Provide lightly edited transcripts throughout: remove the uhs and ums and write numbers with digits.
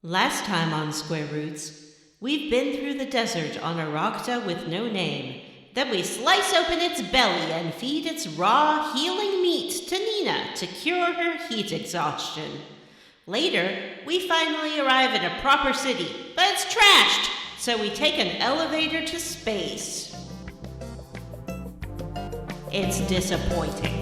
Last time on Square Roots, we've been through the desert on a Rakta with no name. Then we slice open its belly and feed its raw, healing meat to Nina to cure her heat exhaustion. Later, we finally arrive in a proper city, but it's trashed, so we take an elevator to space. It's disappointing.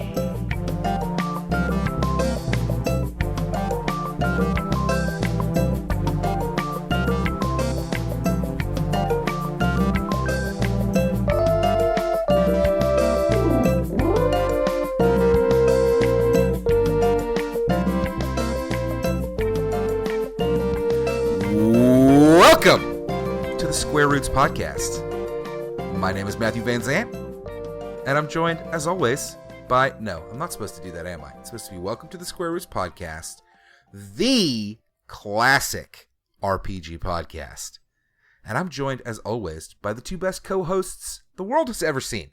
Welcome to the Square Roots Podcast. My name is Matthew Van Zandt, and I'm joined, as always, by... No, I'm not supposed to do that, am I? It's supposed to be Welcome to the Square Roots Podcast, the classic RPG podcast. And I'm joined, as always, by the two best co-hosts the world has ever seen.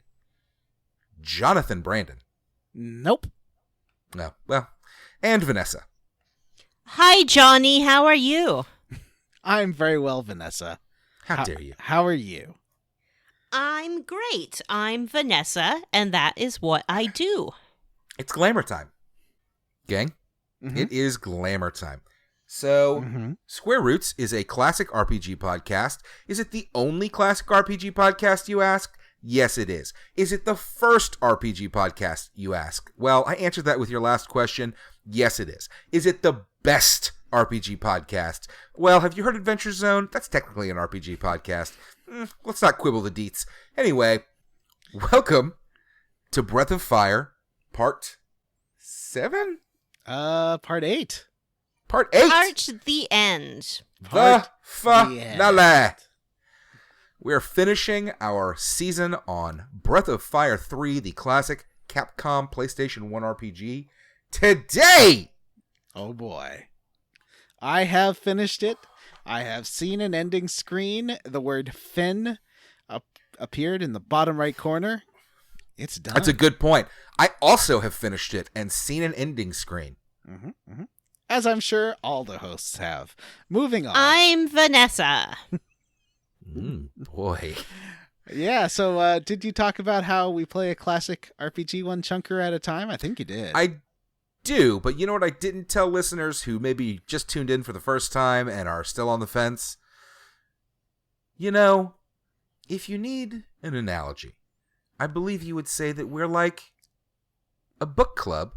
Jonathan Brandon. Nope. No, well, and Vanessa. Hi, Johnny. How are you? I'm very well, Vanessa. How dare you? How are you? I'm great. I'm Vanessa, and that is what I do. It's glamour time. Gang, It is glamour time. So, Square Roots is a classic RPG podcast. Is it the only classic RPG podcast, you ask? Yes, it is. Is it the first RPG podcast, you ask? Well, I answered that with your last question. Yes, it is. Is it the best RPG podcast? Well, have you heard Adventure Zone? That's technically an RPG podcast. Let's not quibble the deets. Anyway, welcome to Breath of Fire, Part 7? Part 8. Part 8! Part the end. The end. finale! We're finishing our season on Breath of Fire 3, the classic Capcom PlayStation 1 RPG, today! Oh boy. I have finished it. I have seen an ending screen. The word Finn appeared in the bottom right corner. It's done. That's a good point. I also have finished it and seen an ending screen. As I'm sure all the hosts have. Moving on. I'm Vanessa. Boy. Yeah, so did you talk about how we play a classic RPG one chunker at a time? I think you did. I do, but you know what I didn't tell listeners who maybe just tuned in for the first time and are still on the fence? You know, if you need an analogy, I believe you would say that we're like a book club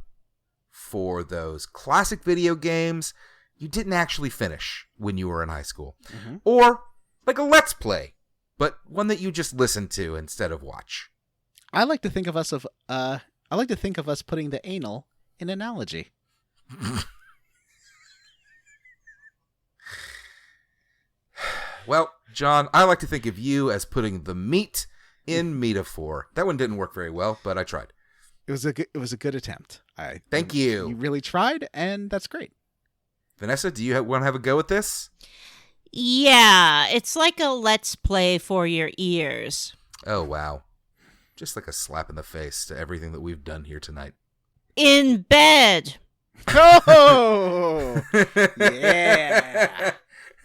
for those classic video games you didn't actually finish when you were in high school. Or like a Let's Play, but one that you just listen to instead of watch. I like to think of us putting the anal in analogy. Well, John, I like to think of you as putting the meat in metaphor. That one didn't work very well, but I tried. It was a good attempt. Thank you. You really tried, and that's great. Vanessa, do you want to have a go at this? Yeah, it's like a Let's Play for your ears. Oh, wow. Just like a slap in the face to everything that we've done here tonight. In bed. Oh! Yeah!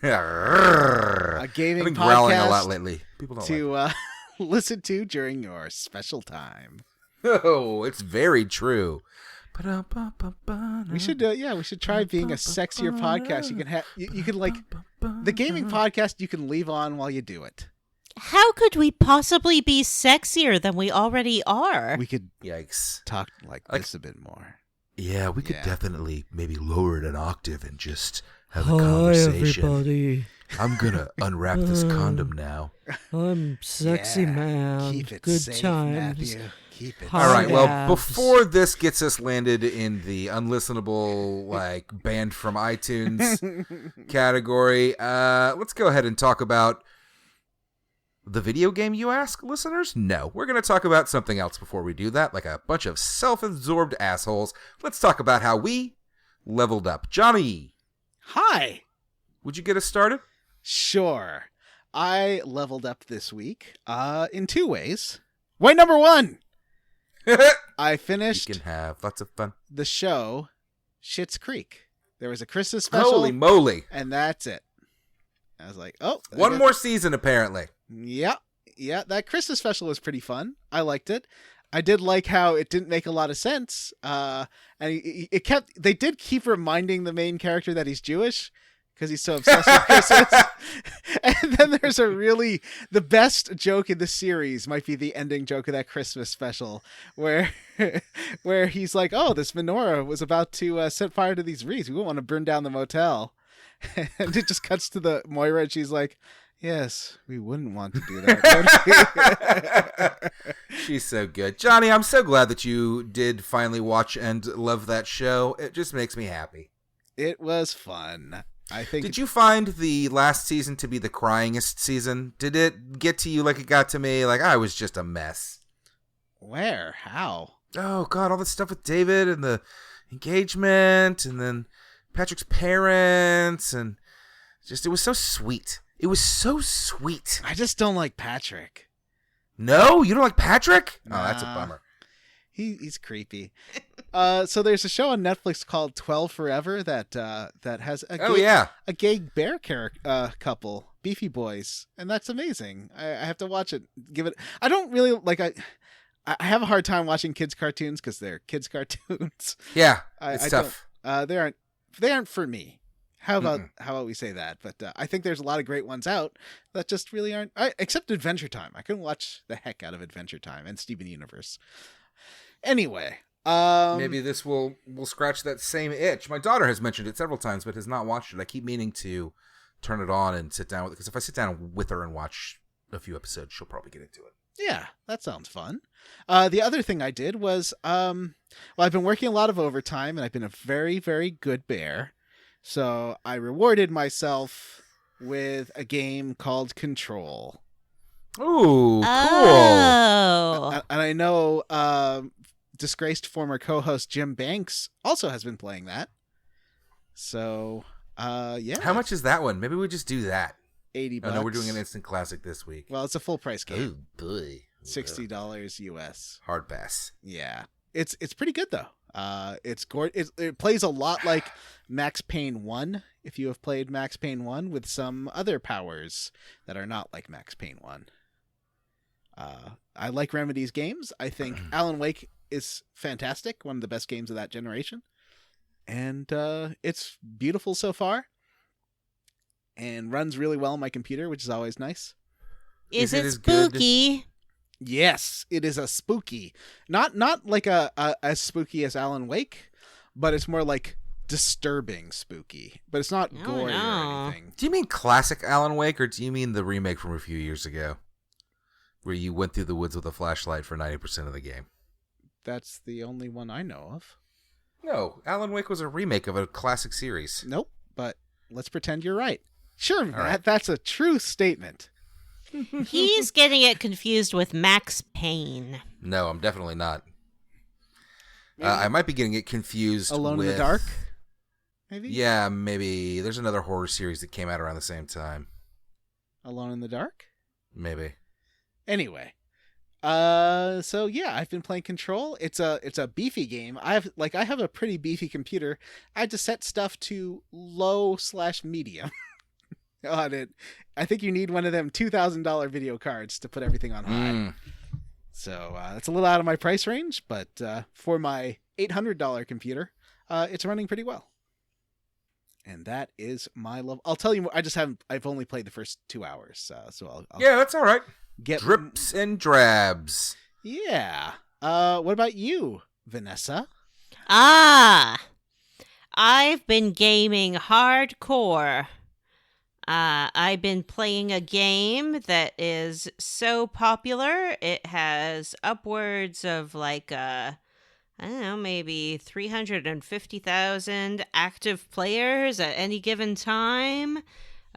A gaming I've been growling a podcast lot lately. People don't like it. Listen to during your special time. Oh, it's very true. We should try being a sexier podcast. You can like the gaming podcast you can leave on while you do it. How could we possibly be sexier than we already are? We could Yikes. talk like this a bit more. Yeah, we could definitely maybe lower it an octave and just have a conversation. Everybody. I'm gonna unwrap this condom now. I'm sexy man. Keep it Good safe, times. Matthew. Keep it. All right, well, abs. before this gets us landed in the unlistenable, like, banned from iTunes category, let's go ahead and talk about the video game, you ask, listeners? No, we're going to talk about something else before we do that, like a bunch of self-absorbed assholes. Let's talk about how we leveled up. Johnny! Hi! Would you get us started? Sure. I leveled up this week in two ways. Way number one! I finished You can have lots of fun. the show Schitt's Creek. There was a Christmas special. Holy moly. And that's it. I was like, oh. One more season, apparently. Yeah. Yeah, that Christmas special was pretty fun. I liked it. I did like how it didn't make a lot of sense. And they did keep reminding the main character that he's Jewish because he's so obsessed with Christmas. And then there's the best joke in the series might be the ending joke of that Christmas special where he's like, oh, this menorah was about to set fire to these wreaths. We won't want to burn down the motel. And it just cuts to the Moira and she's like, yes, we wouldn't want to do that. She's so good. Johnny, I'm so glad that you did finally watch and love that show. It just makes me happy. It was fun. Did you find the last season to be the cryingest season? Did it get to you like it got to me? Like, I was just a mess. Where? How? Oh, God, all the stuff with David and the engagement and then Patrick's parents and just, it was so sweet. It was so sweet. I just don't like Patrick. No? You don't like Patrick? Nah. Oh, that's a bummer. He's creepy. So there's a show on Netflix called 12 Forever that has a gay bear couple, Beefy Boys, and that's amazing. I have to watch it. I don't really like. I have a hard time watching kids cartoons because they're kids cartoons. Yeah, it's tough. They aren't for me. How about we say that? But I think there's a lot of great ones out that just really aren't. Except Adventure Time. I couldn't watch the heck out of Adventure Time and Steven Universe. Anyway, maybe this will scratch that same itch. My daughter has mentioned it several times, but has not watched it. I keep meaning to turn it on and sit down with it because if I sit down with her and watch a few episodes, she'll probably get into it. Yeah, that sounds fun. The other thing I did was, I've been working a lot of overtime, and I've been a very, very good bear. So I rewarded myself with a game called Control. Ooh, cool. Oh. And I know disgraced former co-host Jim Banks also has been playing that. So, yeah. How much is that one? Maybe we just do that. $80. Oh, no, we're doing an instant classic this week. Well, it's a full price game. Oh, boy. $60 US. Hard pass. Yeah. It's pretty good, though. It plays a lot like Max Payne 1, if you have played Max Payne 1, with some other powers that are not like Max Payne 1. I like Remedy's games. I think Alan Wake is fantastic, one of the best games of that generation. And it's beautiful so far. And runs really well on my computer, which is always nice. Is it spooky? Yes, it is a spooky. Not like as spooky as Alan Wake, but it's more like disturbing spooky. But it's not gory or anything. Do you mean classic Alan Wake, or do you mean the remake from a few years ago? Where you went through the woods with a flashlight for 90% of the game. That's the only one I know of. No, Alan Wake was a remake of a classic series. Nope, but let's pretend you're right. Sure, Matt, right. That's a true statement. He's getting it confused with Max Payne. No, I'm definitely not. I might be getting it confused Alone with... in the Dark? Maybe? Yeah, maybe. There's another horror series that came out around the same time. Alone in the Dark? Maybe. Anyway. So yeah, I've been playing Control. It's a beefy game. I have a pretty beefy computer. I had to set stuff to low/medium on it. I think you need one of them $2,000 video cards to put everything on high. So that's a little out of my price range, but for my $800 computer, it's running pretty well. And that is my love. I'll tell you more. I've only played the first 2 hours, so I'll yeah, that's all right. Get drips and drabs. Yeah. What about you, Vanessa? I've been gaming hardcore. I've been playing a game that is so popular. It has upwards of maybe 350,000 active players at any given time.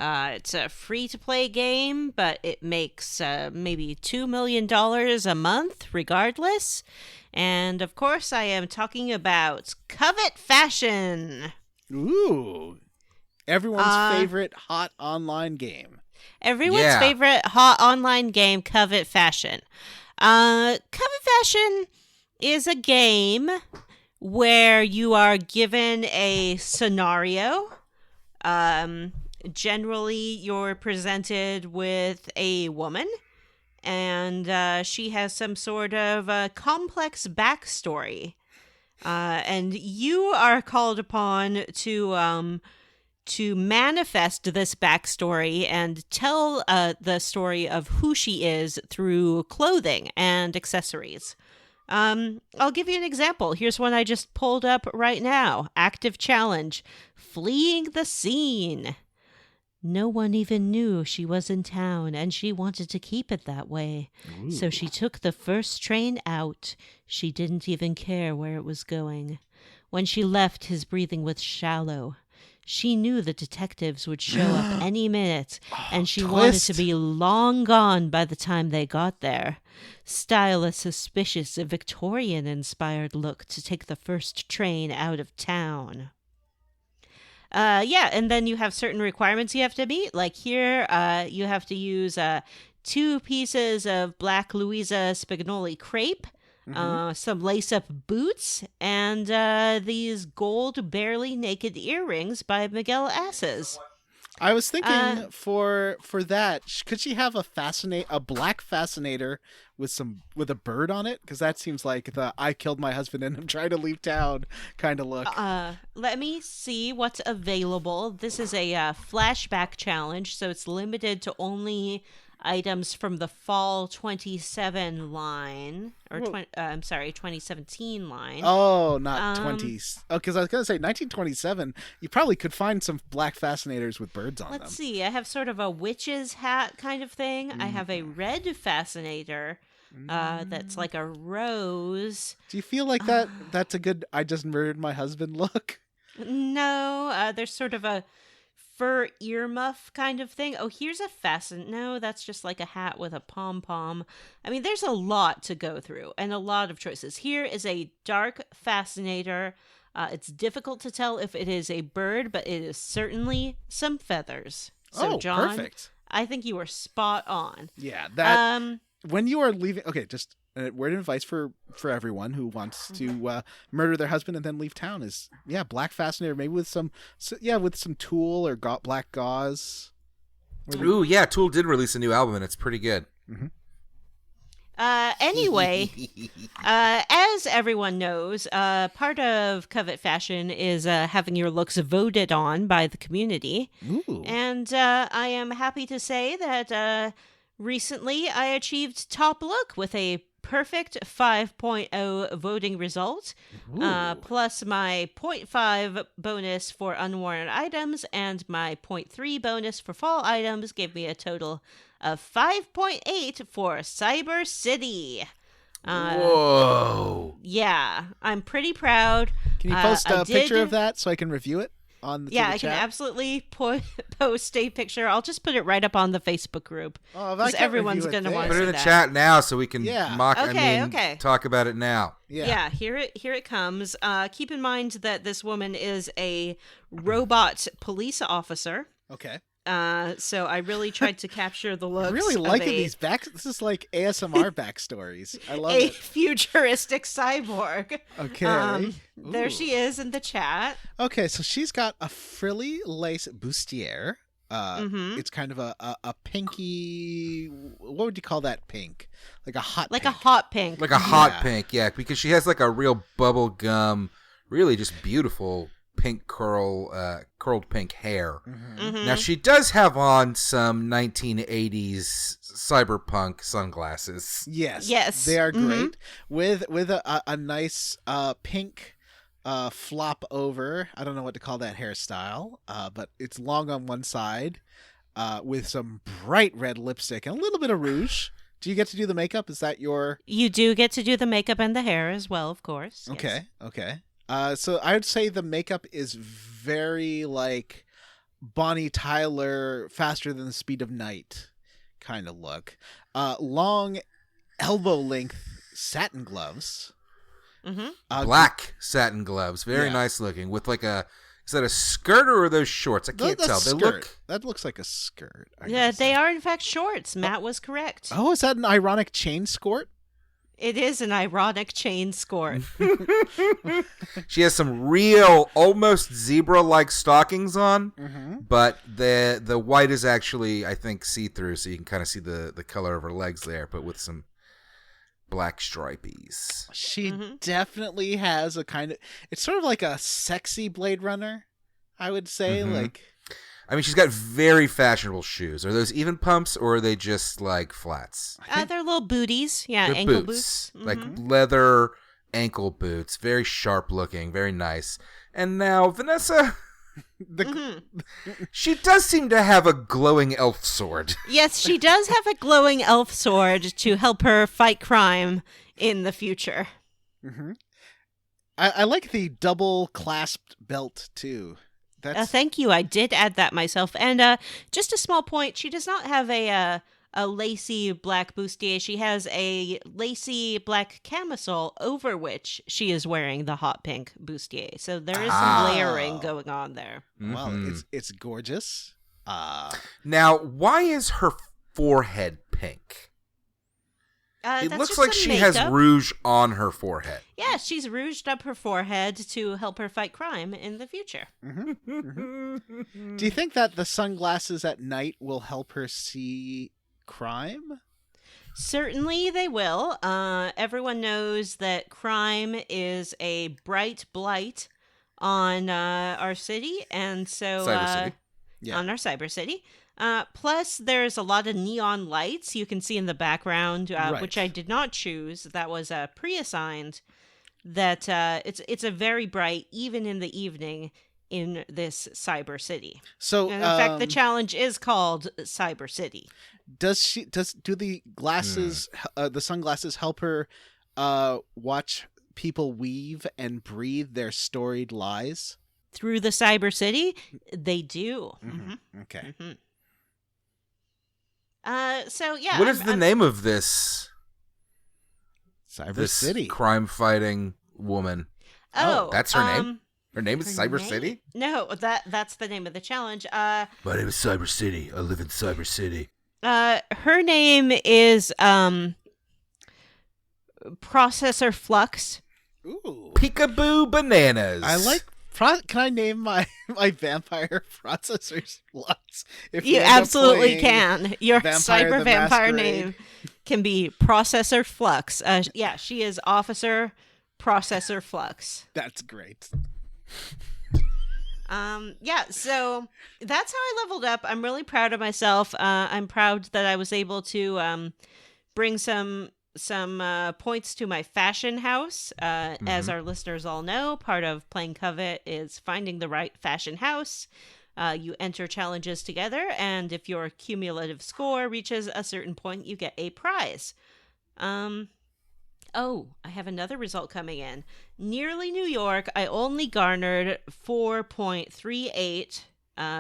It's a free-to-play game, but it makes maybe $2 million a month regardless. And, of course, I am talking about Covet Fashion. Ooh. Everyone's favorite hot online game. Everyone's favorite hot online game, Covet Fashion. Covet Fashion is a game where you are given a scenario. Generally, you're presented with a woman, and she has some sort of complex backstory. And you are called upon to manifest this backstory and tell the story of who she is through clothing and accessories. I'll give you an example. Here's one I just pulled up right now. Active challenge. Fleeing the scene. No one even knew she was in town, and she wanted to keep it that way. Ooh. So she took the first train out. She didn't even care where it was going. When she left, his breathing was shallow. She knew the detectives would show up any minute, and she wanted to be long gone by the time they got there. Style a suspicious Victorian-inspired look to take the first train out of town. And then you have certain requirements you have to meet. Like here, you have to use 2 pieces of black Louisa Spagnoli crepe, some lace-up boots, and these gold barely naked earrings by Miguel Asses. I was thinking for that, could she have a black fascinator with a bird on it? Because that seems like the I killed my husband and I'm trying to leave town kind of look. Let me see what's available. This is a flashback challenge, so it's limited to only items from the fall 27 line, or 2017 line. Oh, not 20s. Oh, because I was going to say 1927, you probably could find some black fascinators with birds on them. Let's see. I have sort of a witch's hat kind of thing. I have a red fascinator that's like a rose. Do you feel like that's a good I just murdered my husband look? No, there's sort of a fur earmuff kind of thing. Oh, here's a no, that's just like a hat with a pom-pom. I mean, there's a lot to go through and a lot of choices. Here is a dark fascinator. It's difficult to tell if it is a bird, but it is certainly some feathers. So, John, perfect. I think you were spot on. Yeah, that when you are leaving, okay, just a word of advice for everyone who wants to murder their husband and then leave town is, black fascinator, maybe with some tulle or black gauze. Ooh, yeah, Tool did release a new album and it's pretty good. Mm-hmm. Anyway, as everyone knows, part of Covet Fashion is having your looks voted on by the community. Ooh. And I am happy to say that recently I achieved top look with a perfect 5.0 voting result, plus my 0.5 bonus for unworn items and my 0.3 bonus for fall items gave me a total of 5.8 for Cyber City. Whoa. Yeah, I'm pretty proud. Can you post a picture of that so I can review it? I can absolutely post a picture. I'll just put it right up on the Facebook group. Because everyone's going to want to put see it in the that. chat now so we can talk about it now. Yeah, here it comes. Keep in mind that this woman is a robot police officer. Okay. So I really tried to capture the looks. I really liking these This is like ASMR backstories. I love it. A futuristic cyborg. Okay. There she is in the chat. Okay, so she's got a frilly lace bustier. It's kind of a pinky. What would you call that pink? Like a hot pink. A hot pink. Like a hot pink, yeah, because she has like a real bubble gum, really just beautiful pink curled pink hair. Now she does have on some 1980s cyberpunk sunglasses. Yes, they are great with a nice pink flop over. I don't know what to call that hairstyle, but it's long on one side, with some bright red lipstick and a little bit of rouge. Do you get to do the makeup? Is that your? You do get to do the makeup and the hair as well, of course. Okay. So I would say the makeup is very like Bonnie Tyler, Faster Than the Speed of Night kind of look. Long elbow length satin gloves. Black satin gloves. Very nice looking. With like is that a skirt or are those shorts? I can't tell. That looks like a skirt. Yeah, they are in fact shorts. Matt was correct. Oh, is that an ironic chain skirt? It is an ironic chain skirt. She has some real, almost zebra-like stockings on, but the white is actually, I think, see-through, so you can kind of see the color of her legs there, but with some black stripies. She definitely has a kind of... It's sort of like a sexy Blade Runner, I would say. Like, I mean, she's got very fashionable shoes. Are those even pumps, or are they just, like, flats? They're little booties. Yeah, They're ankle boots. boots. Like leather ankle boots. Very sharp looking. Very nice. And now, Vanessa... She does seem to have a glowing elf sword. Yes, she does have a glowing elf sword to help her fight crime in the future. I like the double clasped belt too. Thank you. I did add that myself. And just a small point, she does not have a lacy black bustier. She has a lacy black camisole over which she is wearing the hot pink bustier. So there is some layering going on there. Well, it's gorgeous. Now, why is her forehead pink? It looks like she has rouge on her forehead. Yeah, she's rouged up her forehead to help her fight crime in the future. Do you think that the sunglasses at night will help her see crime? Certainly they will. Everyone knows that crime is a bright blight on our city, and so Cyber City. On our cyber city. Plus, there's a lot of neon lights you can see in the background, which I did not choose. That was pre-assigned. That it's a very bright, even in the evening, in this cyber city. So, and in fact, the challenge is called Cyber City. Do the glasses, the sunglasses, help her watch people weave and breathe their storied lies through the cyber city? They do. Okay. So yeah. What is the name of this Cyber City crime-fighting woman? Oh, that's her name. Her name is Cyber City. No, that's the name of the challenge. My name is Cyber City. I live in Cyber City. Her name is Processor Flux. Ooh. Peekaboo Bananas. I like. Can I name my vampire Processor Flux? If you absolutely can. Your cyber vampire name can be Processor Flux. Yeah, she is Officer Processor Flux. That's great. Yeah, so that's how I leveled up. I'm really proud of myself. I'm proud that I was able to bring some points to my fashion house. As our listeners all know, part of playing Covet is finding the right fashion house. You enter challenges together, and if your cumulative score reaches a certain point, you get a prize. Oh, I have another result coming in. Nearly New York, I only garnered 4.38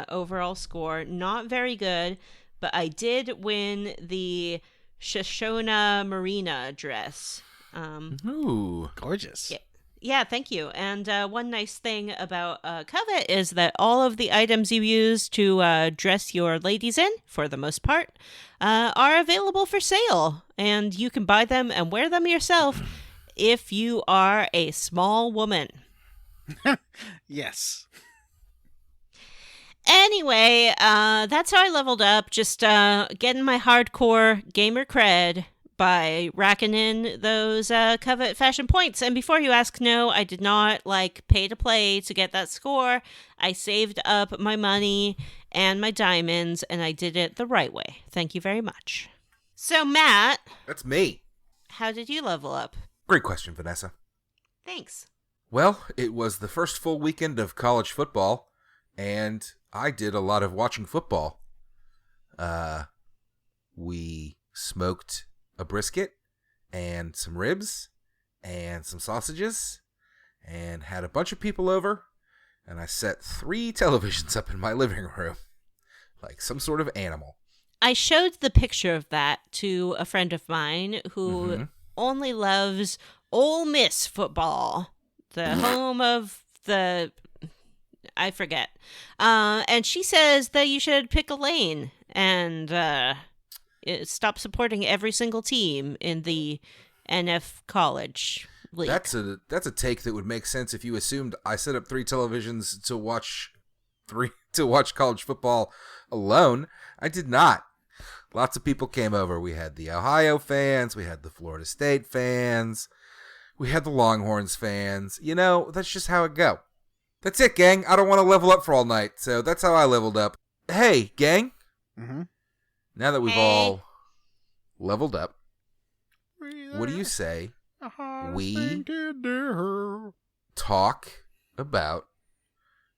overall score. Not very good, but I did win the Shoshona Marina dress. Ooh, gorgeous. Yeah, thank you. And one nice thing about Covet is that all of the items you use to dress your ladies in, for the most part, are available for sale. And you can buy them and wear them yourself if you are a small woman. Yes. Anyway, that's how I leveled up. Just getting my hardcore gamer cred by racking in those Covet fashion points. And before you ask, no, I did not pay to play to get that score. I saved up my money and my diamonds, and I did it the right way. Thank you very much. So, Matt. That's me. How did you level up? Great question, Vanessa. Thanks. Well, it was the first full weekend of college football, and I did a lot of watching football. We smoked a brisket and some ribs and some sausages and had a bunch of people over, and I set 3 televisions up in my living room like some sort of animal. I showed the picture of that to a friend of mine who only loves Ole Miss football, the home of the... I forget. And she says that you should pick a lane and stop supporting every single team in the NF College League. That's a take that would make sense if you assumed I set up 3 televisions to watch college football alone. I did not. Lots of people came over. We had the Ohio fans, we had the Florida State fans, we had the Longhorns fans. You know, that's just how it go. That's it, gang. I don't want to level up for all night, so that's how I leveled up. Hey, gang. Mm-hmm. Now that we've all leveled up, what do you say we talk about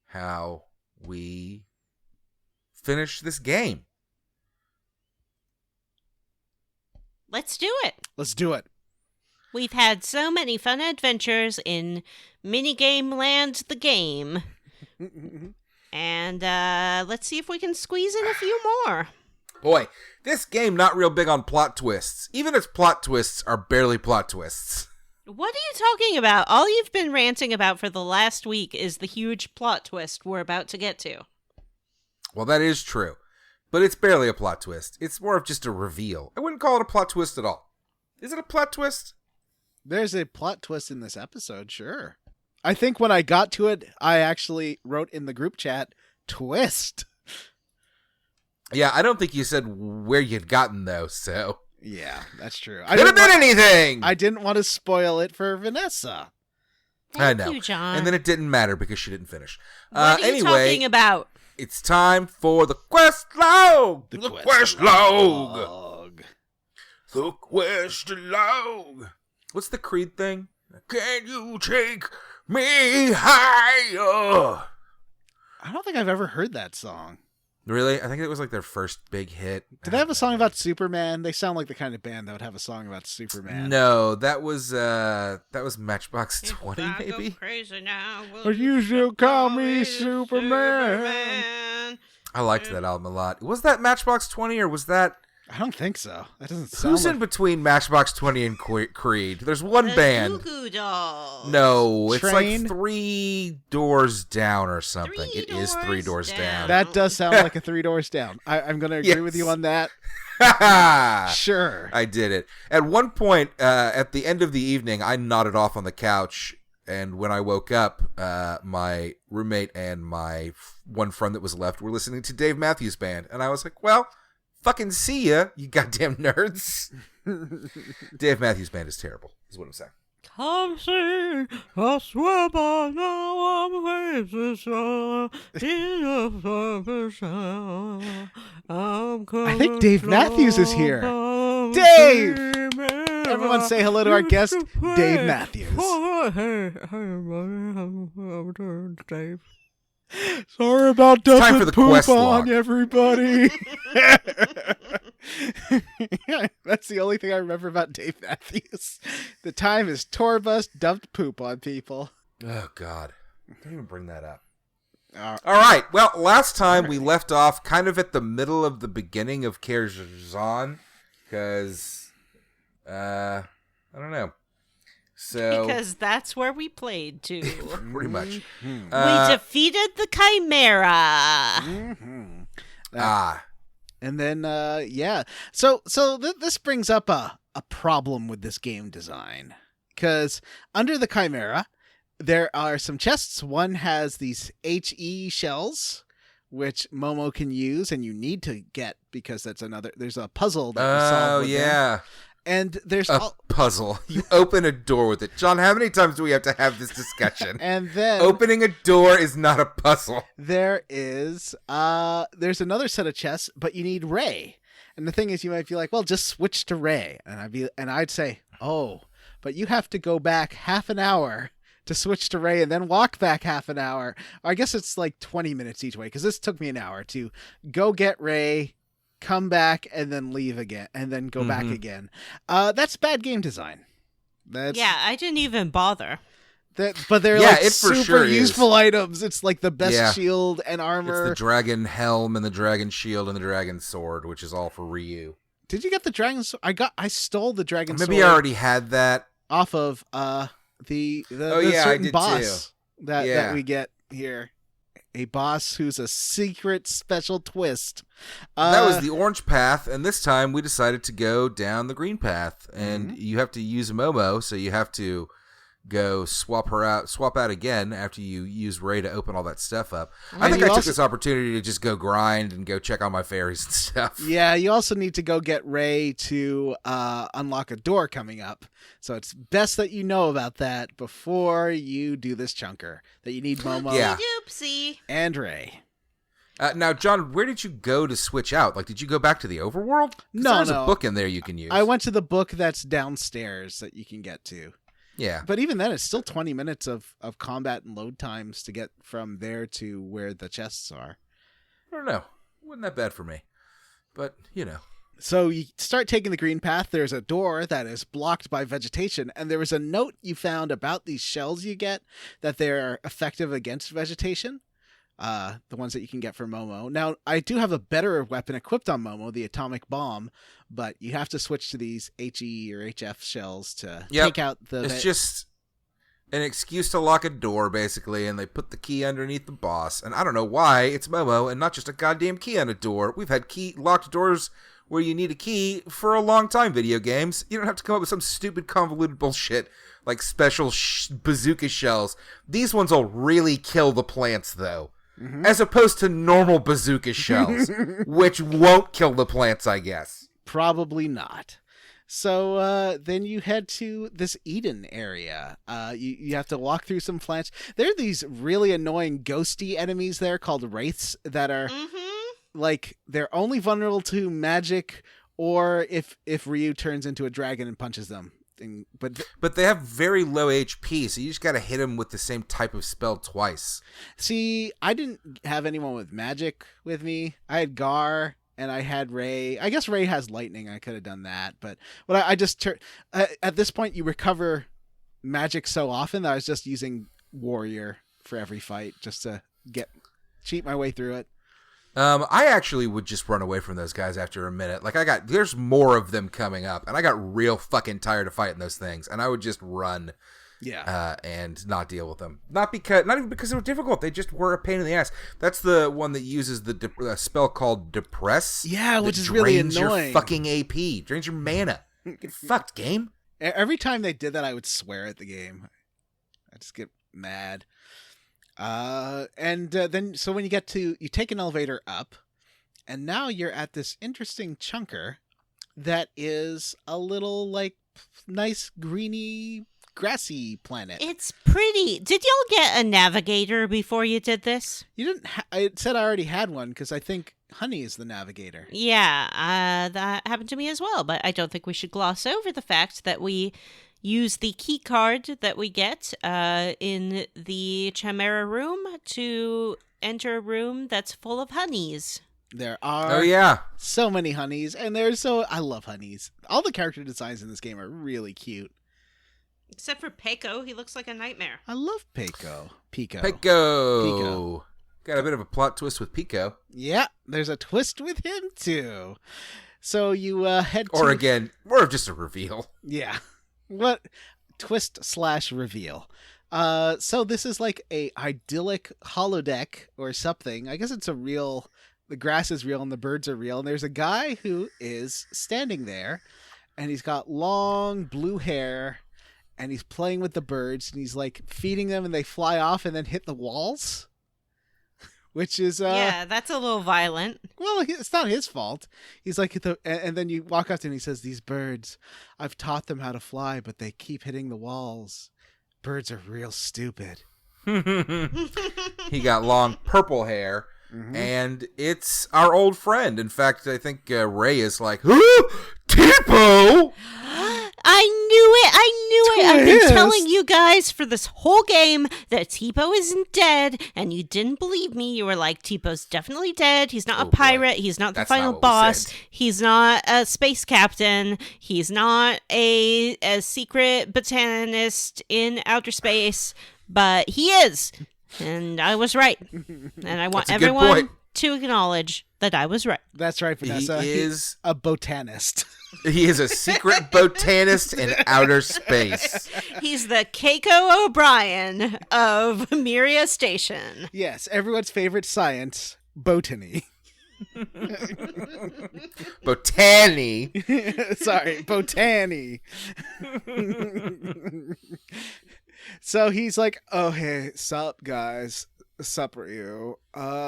how we finish this game? Let's do it. Let's do it. We've had so many fun adventures in Minigame Land the game. And let's see if we can squeeze in a few more. Boy, this game not real big on plot twists. Even its plot twists are barely plot twists. What are you talking about? All you've been ranting about for the last week is the huge plot twist we're about to get to. Well, that is true. But it's barely a plot twist. It's more of just a reveal. I wouldn't call it a plot twist at all. Is it a plot twist? There's a plot twist in this episode, sure. I think when I got to it, I actually wrote in the group chat, twist. Yeah, I don't think you said where you'd gotten, though, so... Yeah, that's true. Could have been anything! I didn't want to spoil it for Vanessa. I know. Thank you, John. And then it didn't matter because she didn't finish. What are you talking about? It's time for the quest log! The quest log! The quest log! What's the Creed thing? Can you take me higher? I don't think I've ever heard that song. Really? I think it was like their first big hit. Did they have a song about Superman? They sound like the kind of band that would have a song about Superman. No, that was Matchbox 20, maybe? Crazy now, or you should call me Superman. I liked that album a lot. Was that Matchbox 20 or was that... I don't think so. That doesn't sound Who's in between Matchbox 20 and Creed? There's one band. Goo Goo Dolls. No, it's Train? like 3 Doors Down or something. Three It is 3 Doors Doors Down. That does sound like a 3 Doors Down. I'm going to agree with you on that. Sure. I did it. At one point, at the end of the evening, I nodded off on the couch, and when I woke up, my roommate and my one friend that was left were listening to Dave Matthews Band, and I was like, well... Fucking see ya, you goddamn nerds. Dave Matthews Band is terrible, is what I'm saying. Come see, I swear by now I'm I think Dave Matthews is here. Dave! Everyone say hello to our guest, Dave Matthews. Hey, everybody, Dave. Sorry about time for dumping the poop quest on log. everybody. That's the only thing I remember about Dave Matthews. The time his tour bus dumped poop on people. Oh, God. Don't even bring that up. Uh, All right. Well, last time we left off kind of at the middle of the beginning of Kerzan, because, I don't know. So because that's where we played to. pretty much. We defeated the Chimera. And then, yeah. So this brings up a problem with this game design. Because under the Chimera, there are some chests. One has these HE shells, which Momo can use, and you need to get because there's a puzzle that we solve with them. And there's a puzzle. You open a door with it. John, how many times do we have to have this discussion? And then opening a door is not a puzzle. There's another set of chests, but you need Ray. And the thing is, you might be like, well, just switch to Ray. And I'd say, oh, but you have to go back half an hour to switch to Ray and then walk back half an hour. I guess it's like 20 minutes each way, because this took me an hour to go get Ray, come back, and then leave again, and then go back again. That's bad game design. Yeah, I didn't even bother. But they're like super useful items. It's like the best shield and armor. It's the dragon helm and the dragon shield and the dragon sword, which is all for Ryu. Did you get the dragon sword? I stole the dragon sword. Maybe I already had that. Off of the certain boss that we get here. a boss who's a secret special twist. That was the orange path, and this time we decided to go down the green path. And you have to use Momo, so you have to go swap out again after you use Ray to open all that stuff up. I think I took this opportunity to just go grind and go check on my fairies and stuff. Yeah, you also need to go get Ray to unlock a door coming up. So it's best that you know about that before you do this chunker. That you need Momo Oopsie. and Ray. Now, John, where did you go to switch out? Like, did you go back to the overworld? No, there's a book in there you can use. I went to the book that's downstairs that you can get to. Yeah. But even then, it's still 20 minutes of combat and load times to get from there to where the chests are. I don't know. Wasn't that bad for me. But, you know. So you start taking the green path. There's a door that is blocked by vegetation. And there was a note you found about these shells you get that they're effective against vegetation. The ones that you can get from Momo. Now, I do have a better weapon equipped on Momo, the atomic bomb, but you have to switch to these HE or HF shells to take out the... It's just an excuse to lock a door, basically, and they put the key underneath the boss. And I don't know why it's Momo and not just a goddamn key on a door. We've had locked doors where you need a key for a long time, video games. You don't have to come up with some stupid convoluted bullshit like special bazooka shells. These ones will really kill the plants, though. As opposed to normal bazooka shells, which won't kill the plants, I guess. Probably not. So then you head to this Eden area. You have to walk through some plants. There are these really annoying ghosty enemies there called wraiths that are like they're only vulnerable to magic or if Ryu turns into a dragon and punches them. But they have very low HP, so you just got to hit them with the same type of spell twice. See, I didn't have anyone with magic with me. I had Gar and I had Ray. I guess Ray has lightning. I could have done that, but I just at this point you recover magic so often that I was just using warrior for every fight just to cheat my way through it. I actually would just run away from those guys after a minute. Like there's more of them coming up, and I got real fucking tired of fighting those things, and I would just run, and not deal with them. Not even because they were difficult. They just were a pain in the ass. That's the one that uses the spell called Depress. Yeah, which is really annoying. Drains your fucking AP, drains your mana. Get fucked, game. Every time they did that, I would swear at the game. I just get mad. Then when you take an elevator up, and now you're at this interesting chunker that is a little like nice greeny grassy planet. It's pretty. Did y'all get a navigator before you did this? You didn't. I said I already had one because I think Honey is the navigator. Yeah, that happened to me as well. But I don't think we should gloss over the fact that we use the key card that we get in the Chimera room to enter a room that's full of honeys. There are so many honeys, and I love honeys. All the character designs in this game are really cute. Except for Peco, he looks like a nightmare. I love Peco. Peco. Got a bit of a plot twist with Peco. Yeah, there's a twist with him too. So you head to... Or again, more of just a reveal. Yeah. What twist/reveal? So this is like a idyllic holodeck or something. I guess it's the grass is real and the birds are real. And there's a guy who is standing there and he's got long blue hair and he's playing with the birds and he's like feeding them and they fly off and then hit the walls. Which is yeah, that's a little violent. Well, it's not his fault. He's like and then you walk up to him and he says, "These birds, I've taught them how to fly, but they keep hitting the walls. Birds are real stupid." He got long purple hair, and it's our old friend. In fact, I think Ray is like, Tipo. I knew it. I've been telling you guys for this whole game that Tipo isn't dead, and you didn't believe me. You were like, Tipo's definitely dead. He's not a pirate. He's not the final boss. He's not a space captain. He's not a secret botanist in outer space, but he is. And I was right. And I want everyone to acknowledge that I was right. That's right, Vanessa. He is a botanist. He is a secret botanist in outer space. He's the Keiko O'Brien of Myria Station. Yes, everyone's favorite science, botany. Botany. Sorry, botany. So he's like, "Oh hey, sup guys, sup Ryu.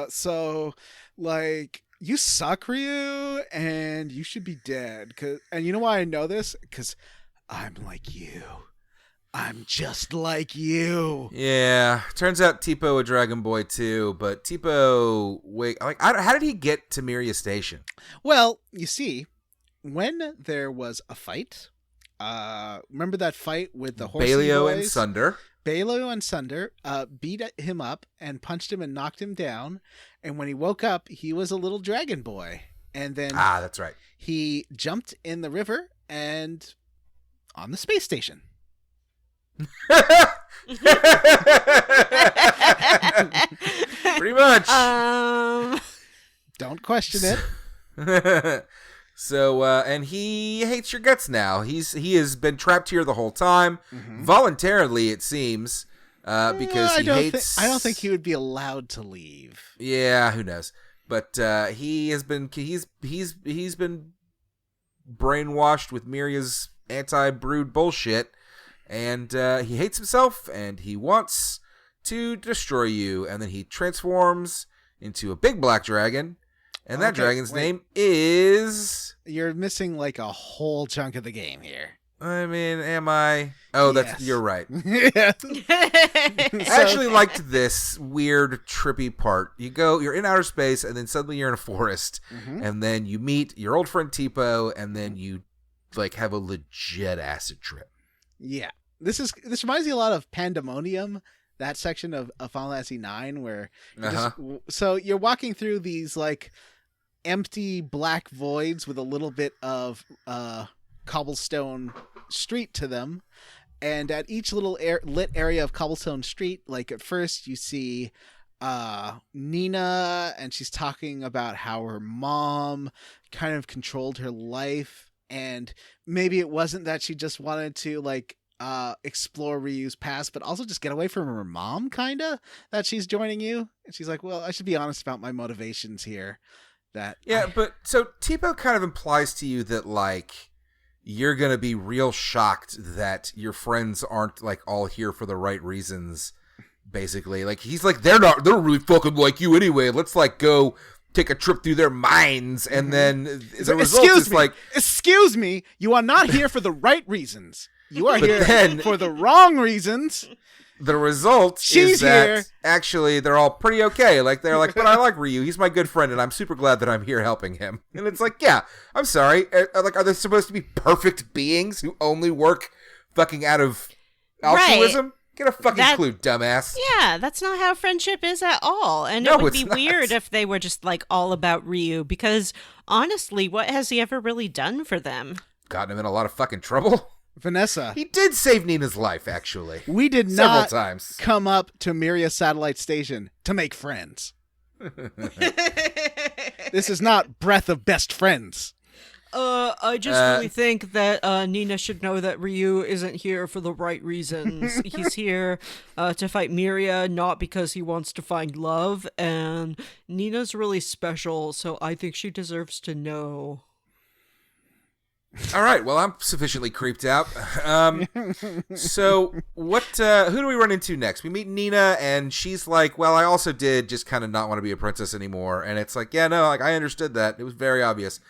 So like you suck, Ryu, and you should be dead. And you know why I know this? Because I'm like you. I'm just like you." Yeah, turns out Tipo a Dragon Boy too, but Tipo, how did he get to Myria Station? Well, you see, when there was a fight, remember that fight with the horsey Baleo boys? and Sunder. Baleo and Sunder beat him up and punched him and knocked him down. And when he woke up, he was a little dragon boy. And then that's right. He jumped in the river and on the space station. Pretty much. Don't question it. So, and he hates your guts now. He has been trapped here the whole time, voluntarily, it seems, because he hates. I don't think he would be allowed to leave. Yeah, who knows? But he's been brainwashed with Myria's anti-brood bullshit, and he hates himself, and he wants to destroy you. And then he transforms into a big black dragon. And that dragon's name is... You're missing like a whole chunk of the game here. I mean, am I? Oh, Yes. You're right. Yeah. I actually liked this weird, trippy part. You're in outer space, and then suddenly you're in a forest, and then you meet your old friend Tipo, and then you like have a legit acid trip. Yeah. This reminds me a lot of Pandemonium, that section of Final Fantasy IX, where so you're walking through these like empty black voids with a little bit of cobblestone street to them, and at each little lit area of cobblestone street, like at first you see Nina, and she's talking about how her mom kind of controlled her life, and maybe it wasn't that she just wanted to like explore Ryu's past, but also just get away from her mom, kinda, that she's joining you. And she's like, well, I should be honest about my motivations here. But so Tipo kind of implies to you that like you're gonna be real shocked that your friends aren't like all here for the right reasons, basically. Like he's like, they're really fucking like you anyway, let's like go take a trip through their minds. And then the result is like, excuse me, you are not here for the right reasons. You are here for the wrong reasons. The result is that actually they're all pretty okay. Like they're like, but I like Ryu. He's my good friend, and I'm super glad that I'm here helping him. And it's like, yeah, I'm sorry. Like, are they supposed to be perfect beings who only work fucking out of altruism? Right. Get a fucking clue, dumbass. Yeah, that's not how friendship is at all. And no, it would be not. Weird if they were just like all about Ryu, because honestly, what has he ever really done for them? Gotten him in a lot of fucking trouble. Vanessa. He did save Nina's life, actually. We did not several times come up to Myria Satellite Station to make friends. This is not Breath of Best Friends. I just really think that Nina should know that Ryu isn't here for the right reasons. He's here to fight Myria, not because he wants to find love, and Nina's really special, so I think she deserves to know. All right, well, I'm sufficiently creeped out. So what? Who do we run into next? We meet Nina, and she's like, well, I also did just kind of not want to be a princess anymore. And it's like, yeah, no, like I understood that. It was very obvious.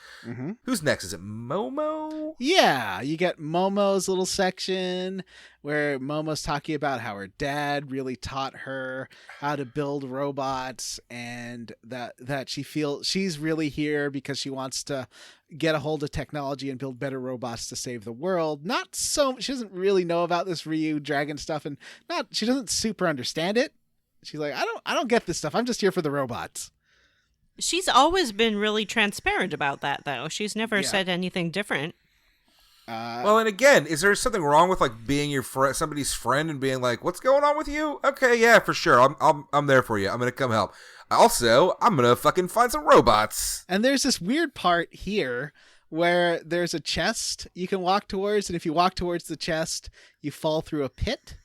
Who's next? Is it Momo? Yeah, you get Momo's little section where Momo's talking about how her dad really taught her how to build robots, and that she feels she's really here because she wants to get a hold of technology and build better robots to save the world. She doesn't really know about this Ryu dragon stuff, and she doesn't super understand it. She's like, I don't get this stuff. I'm just here for the robots. She's always been really transparent about that, though. She's never said anything different. Well, and again, is there something wrong with like being your somebody's friend and being like, "What's going on with you?" Okay, yeah, for sure. I'm there for you. I'm gonna come help. Also, I'm gonna fucking find some robots. And there's this weird part here where there's a chest you can walk towards, and if you walk towards the chest, you fall through a pit.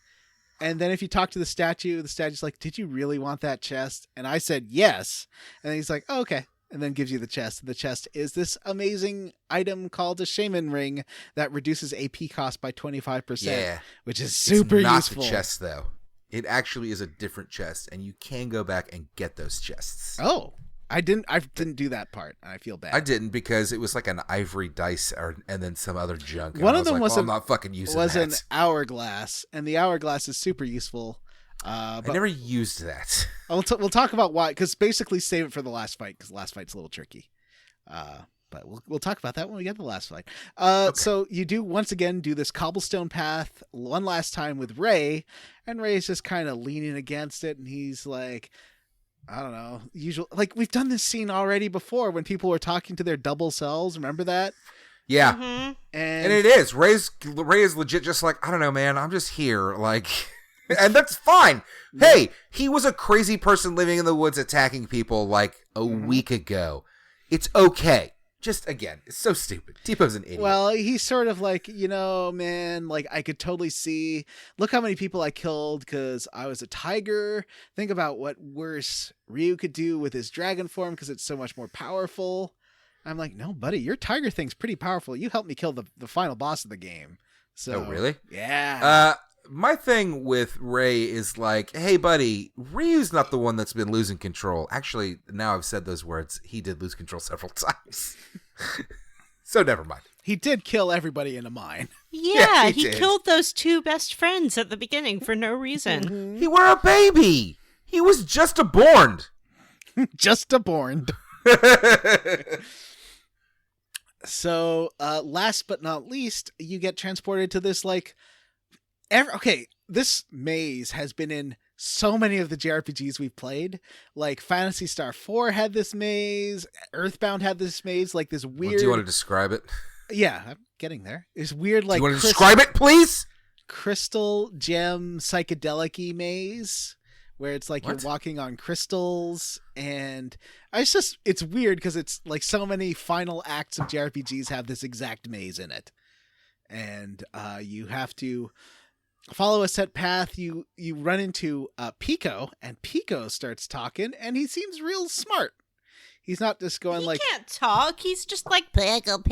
And then if you talk to the statue's like, "Did you really want that chest?" And I said yes. And then he's like, "Oh, okay." And then gives you the chest. The chest is this amazing item called a shaman ring that reduces AP cost by 25%. Yeah, which is super it's not useful. the chest though. It actually is a different chest, and you can go back and get those chests. Oh, I didn't do that part. I feel bad. I didn't because it was like an ivory dice and then some other junk. One of them I'm not fucking using that. an hourglass, and the hourglass is super useful. But I never used that. we'll talk about why, because basically save it for the last fight, because the last fight's a little tricky. But we'll talk about that when we get to the last fight. Okay. So you do once again do this cobblestone path one last time with Ray, and Ray's just kind of leaning against it, and he's like, I don't know, like we've done this scene already before when people were talking to their double selves. Remember that? Yeah, Mm-hmm. and it is Ray is legit just like, I don't know, man. I'm just here, like. And that's fine. Hey, he was a crazy person living in the woods attacking people like a week ago. It's okay. Just, again, it's so stupid. T-Po's an idiot. Well, he's sort of like, man, like I could totally see, look how many people I killed because I was a tiger. Think about what worse Ryu could do with his dragon form because it's so much more powerful. I'm like, no, buddy, your tiger thing's pretty powerful. You helped me kill the final boss of the game. So, oh, really? Yeah. My thing with Ray is like, hey, buddy, Ryu's not the one that's been losing control. Actually, now I've said those words, he did lose control several times. So never mind. He did kill everybody in a mine. Yeah, he did. killed those two best friends at the beginning for no reason. He were a baby. He was just born. Just born. So, last but not least, you get transported to this, like, this maze has been in so many of the JRPGs we've played. Like, Phantasy Star 4 had this maze, Earthbound had this maze, like this weird... Well, do you want to describe it? Yeah, I'm getting there. It's weird, like... Do you want to describe it, please? Crystal gem psychedelic-y maze, where it's like What? you're walking on crystals, and it's weird because it's like so many final acts of JRPGs have this exact maze in it, and you have to follow a set path. You run into Peco, and Peco starts talking, and he seems real smart. He's not just going He like, can't talk. He's just like, Peco,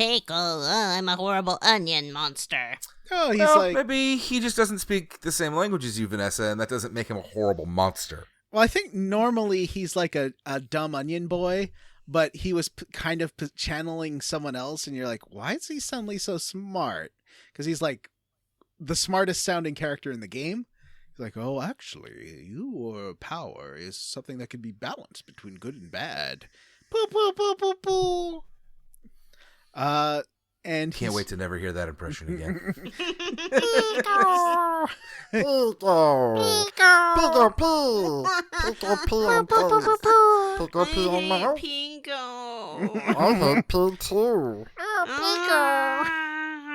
I'm a horrible onion monster. oh, he's Well, like, maybe he just doesn't speak the same language as you, Vanessa, and that doesn't make him a horrible monster. well, I think normally he's like a dumb onion boy, but he was kind of channeling someone else, and you're like, why is he suddenly so smart? Because he's like the smartest sounding character in the game. He's like, oh, actually, your power is something that can be balanced between good and bad. Boo, boo, boo, boo, boo. And Can't wait to never hear that impression again. Pico! Pico! Pico P! Pico P on face. Pico P on mouth. Pingo. I hate P too. Oh,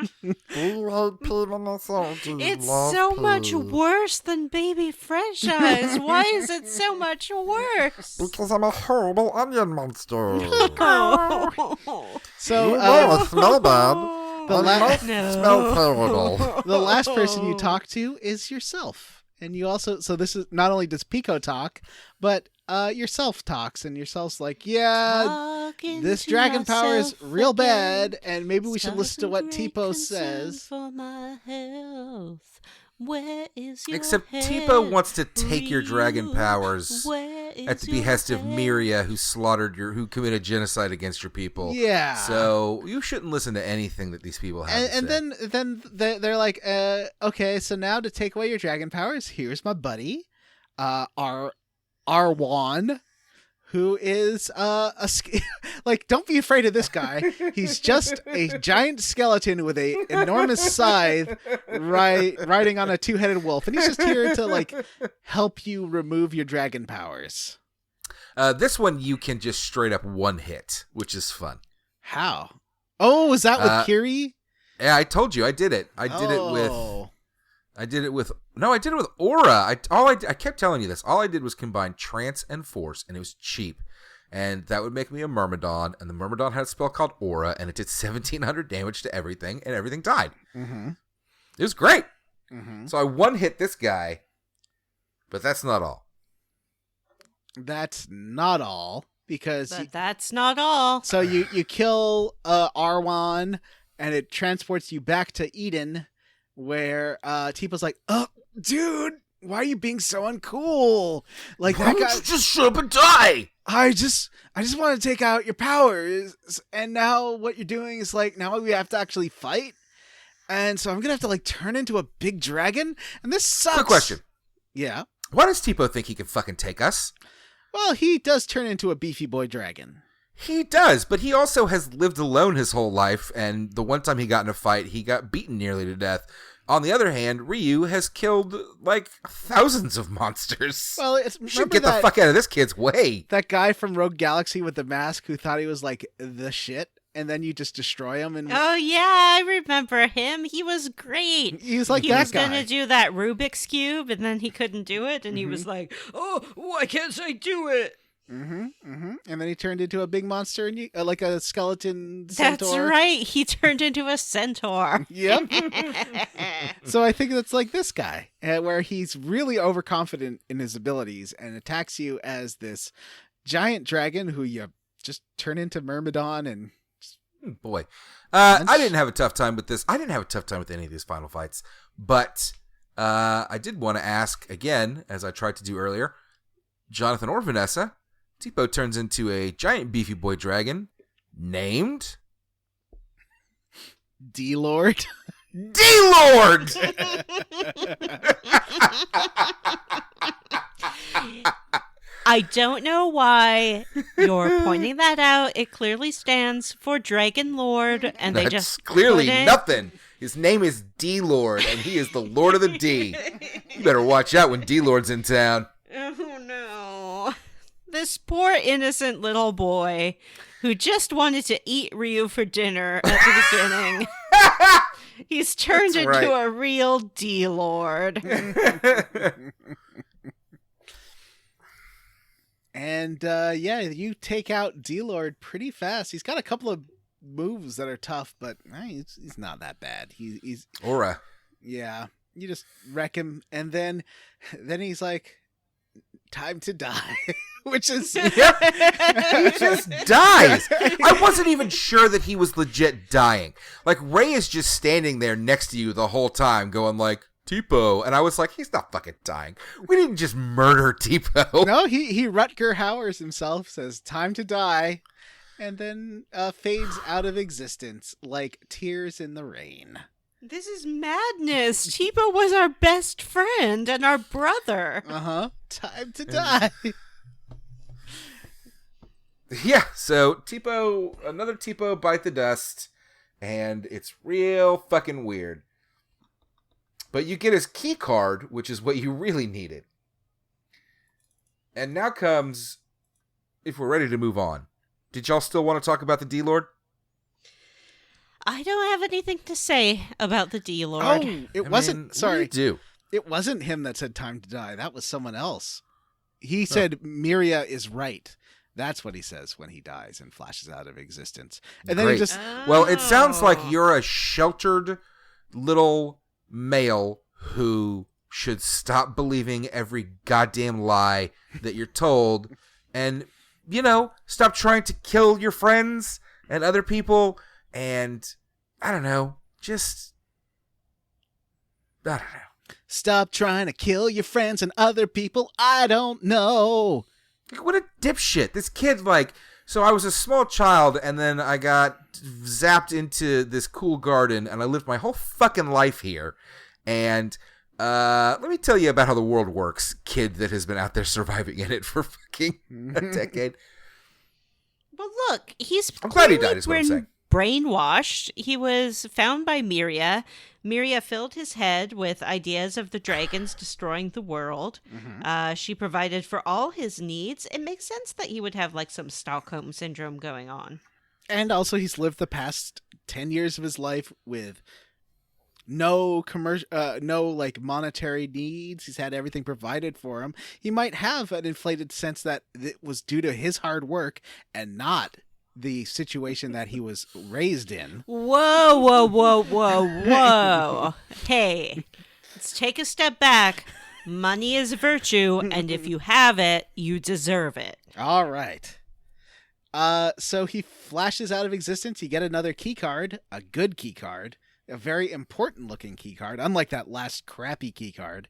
Do you hate P, Vanessa, or do you It's love so P? much worse than Baby Fresh Eyes. Why is it so much worse? Because I'm a horrible onion monster. Oh. So, You know I smell bad. the, I la- must No. smell terrible. the last person you talk to is yourself. And you also, so this is not only does Pico talk, but yourself talks, and yourself's like, yeah, Talking this to dragon power is myself real again. bad, and maybe we should listen to what Starting Tipo concern says. For my health. Where is your Except head, Tipo wants to take your dragon Ryu? powers Where is at the your behest of head? Myria, who committed genocide against your people. Yeah. So you shouldn't listen to anything that these people have to And say. then they're like, okay, so now to take away your dragon powers, here's my buddy, Arwan, who is like, don't be afraid of this guy. He's just a giant skeleton with a enormous scythe, riding on a two-headed wolf, and he's just here to like help you remove your dragon powers. This one you can just straight up one hit, which is fun. How? Oh, is that with Kiri? Yeah, I told you I did it. I did it with Aura. I kept telling you this. All I did was combine Trance and Force, and it was cheap. And that would make me a Myrmidon, and the Myrmidon had a spell called Aura, and it did 1,700 damage to everything, and everything died. Mm-hmm. It was great. Mm-hmm. So I one-hit this guy, but that's not all. That's not all, because... But that's not all. So you kill Arwan, and it transports you back to Eden, where Tipo's like, oh, dude, why are you being so uncool? Like, Why that don't guy... you just shut up and die? I just want to take out your powers, and now what you're doing is like, now we have to actually fight, and so I'm gonna have to like turn into a big dragon, and this sucks. Quick question. Yeah. Why does Tipo think he can fucking take us? Well, he does turn into a beefy boy dragon. He does, but he also has lived alone his whole life, and the one time he got in a fight, he got beaten nearly to death. On the other hand, Ryu has killed, like, thousands of monsters. Well, You should get the fuck out of this kid's way. That guy from Rogue Galaxy with the mask who thought he was, like, the shit, and then you just destroy him. And Oh, yeah, I remember him. He was great. he was like he that was guy. going to do that Rubik's Cube, and then he couldn't do it, and he was like, oh, why can't I do it? Mm-hmm, mm-hmm. And then he turned into a big monster, and like a skeleton That's centaur. right. He turned into a centaur. Yep. So I think that's like this guy, where he's really overconfident in his abilities and attacks you as this giant dragon who you just turn into Myrmidon and... Boy. I didn't have a tough time with this. I didn't have a tough time with any of these final fights. But I did want to ask, again, as I tried to do earlier, Jonathan or Vanessa, Tipo turns into a giant beefy boy dragon named... D-Lord. D-Lord! I don't know why you're pointing that out. It clearly stands for Dragon Lord, and they That's just clearly couldn't- nothing. His name is D-Lord, and he is the Lord of the D. You better watch out when D-Lord's in town. Oh no. This poor innocent little boy who just wanted to eat Ryu for dinner at the beginning. He's turned That's into right. a real D-Lord. And yeah, you take out D-Lord pretty fast. He's got a couple of moves that are tough, but he's not that bad. He's Aura. yeah. You just wreck him, and then he's like, "Time to die," which is He just dies. I wasn't even sure that he was legit dying. Like, Ray is just standing there next to you the whole time going like, Tipo. And I was like, he's not fucking dying. We didn't just murder Tipo. no. He Rutger Hauers himself, says, "Time to die," and then fades out of existence like tears in the rain. This is madness. Tipo was our best friend and our brother. Time to die. Yeah, so Tipo, another Tipo bite the dust, and it's real fucking weird. But you get his key card, which is what you really needed. And now comes, if we're ready to move on. Did y'all still want to talk about the D-Lord? I don't have anything to say about the D-Lord. Oh, it wasn't. Sorry, What do you do? it wasn't him that said "time to die." That was someone else. He said Myria is right. That's what he says when he dies and flashes out of existence. And then he Great. just Well, it sounds like Oh. you're a sheltered little male who should stop believing every goddamn lie that you're told and, stop trying to kill your friends and other people and, I don't know, I don't know. stop trying to kill your friends and other people. I don't know. Like, what a dipshit. This kid, so I was a small child, and then I got zapped into this cool garden, and I lived my whole fucking life here. And let me tell you about how the world works, kid that has been out there surviving in it for fucking a decade. Well, look, he's I'm glad he clearly died, is what I'm saying. brainwashed. He was found by Myria. Myria filled his head with ideas of the dragons destroying the world. She provided for all his needs. It makes sense that he would have some Stockholm syndrome going on. And also, he's lived the past 10 years of his life with no commercial, no like monetary needs. He's had everything provided for him. He might have an inflated sense that it was due to his hard work and not the situation that he was raised in. Whoa, whoa, whoa, whoa, whoa. Hey, let's take a step back. Money is virtue, and if you have it, you deserve it. All right. So he flashes out of existence. You get another key card, a good key card, a very important looking key card, unlike that last crappy key card.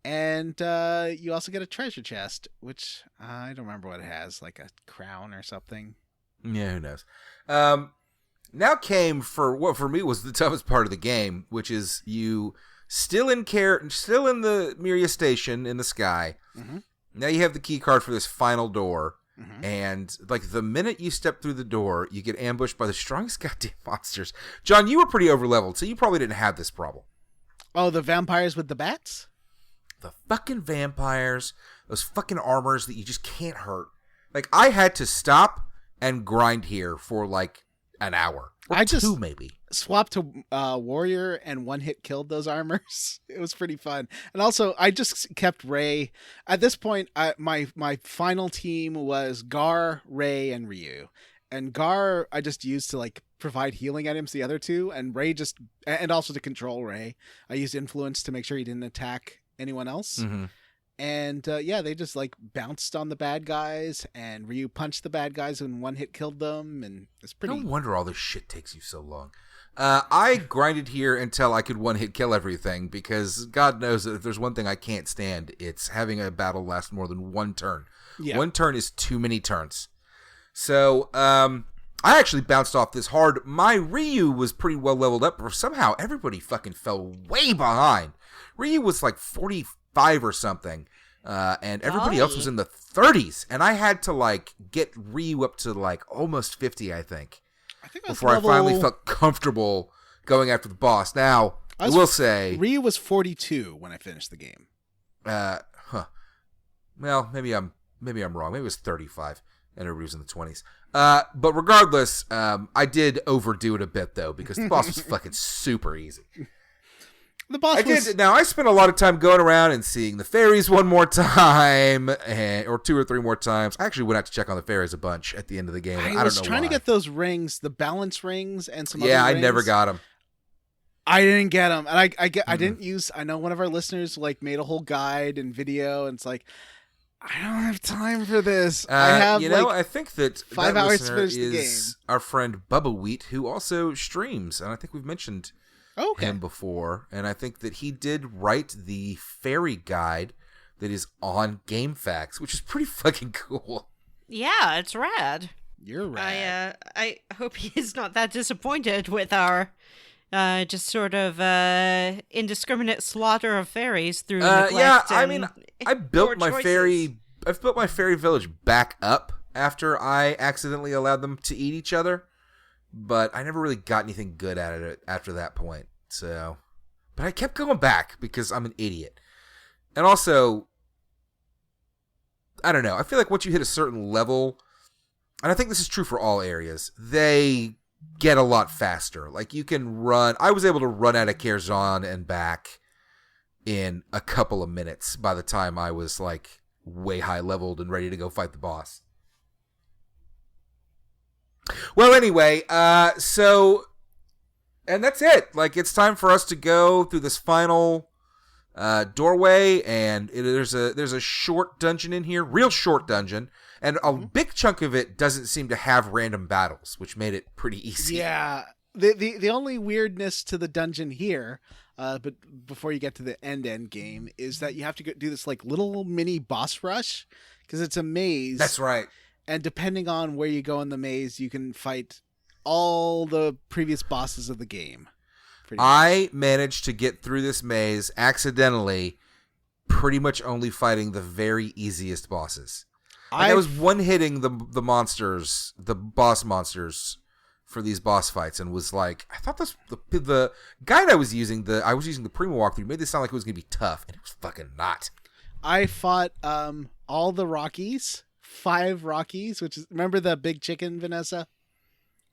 And you also get a treasure chest, which I don't remember what it has, like a crown or something. Yeah, who knows? Now came for what for me was the toughest part of the game, which is you still in the Myria station in the sky. Mm-hmm. Now you have the key card for this final door. Mm-hmm. And like the minute you step through the door, you get ambushed by the strongest goddamn monsters. John, you were pretty overleveled, so you probably didn't have this problem. Oh, the vampires with the bats? The fucking vampires, those fucking armors that you just can't hurt. Like I had to stop and grind here for like an hour. Or I just two maybe. Swapped to warrior and one hit killed those armors. It was pretty fun. And also I just kept Ray. At this point, my final team was Gar, Ray, and Ryu. And Gar I just used to like provide healing items to the other two, and Ray just, and also to control Ray. I used influence to make sure he didn't attack anyone else. Mm-hmm. And they just like bounced on the bad guys, and Ryu punched the bad guys and one hit killed them, and it's pretty. No wonder all this shit takes you so long. I grinded here until I could one hit kill everything, because God knows that if there's one thing I can't stand, it's having a battle last more than one turn. Yeah. One turn is too many turns. So I actually bounced off this hard. My Ryu was pretty well leveled up, but somehow everybody fucking fell way behind. Ryu was like 45 or something, and everybody else was in the 30s, and I had to like get Ryu up to like almost 50, I think before I finally felt comfortable going after the boss. Now I will say Ryu was 42 when I finished the game. Well, maybe I'm wrong. Maybe it was 35 and Ryu's in the 20s. But regardless, I did overdo it a bit though, because the boss was fucking super easy. The boss Now, I spent a lot of time going around and seeing the fairies one more time, or 2 or 3 more times. I actually went out to check on the fairies a bunch at the end of the game. I don't know was trying to get those rings, the balance rings, and some other rings. I never got them. I didn't get them, and I didn't use. I know one of our listeners like made a whole guide and video, and it's like, I don't have time for this. I have I think that 5 hours to finish the game. Our friend Bubba Wheat, who also streams, and I think we've mentioned him before, and I think that he did write the faerie guide that is on GameFAQs, which is pretty fucking cool. Yeah, it's rad. You're rad. I hope he's not that disappointed with our just sort of indiscriminate slaughter of fairies through neglect. Yeah, I mean, I've built my fairy village back up after I accidentally allowed them to eat each other. But I never really got anything good at it after that point. So, but I kept going back because I'm an idiot. And also, I don't know. I feel like once you hit a certain level, and I think this is true for all areas, they get a lot faster. Like you can run. I was able to run out of Kherzan and back in a couple of minutes by the time I was like way high leveled and ready to go fight the boss. Well, anyway, and that's it. Like, it's time for us to go through this final doorway, and there's a short dungeon in here, real short dungeon, and a big chunk of it doesn't seem to have random battles, which made it pretty easy. Yeah, the only weirdness to the dungeon here, but before you get to the end game, is that you have to do this like little mini boss rush because it's a maze. That's right. And depending on where you go in the maze, you can fight all the previous bosses of the game. I managed to get through this maze accidentally, pretty much only fighting the very easiest bosses. I was one-hitting the monsters, the boss monsters for these boss fights, and was like, I thought the guide I was using the Primo walkthrough made this sound like it was going to be tough, and it was fucking not. I fought all the Rockies. 5 Rockies, which is, remember the big chicken, Vanessa?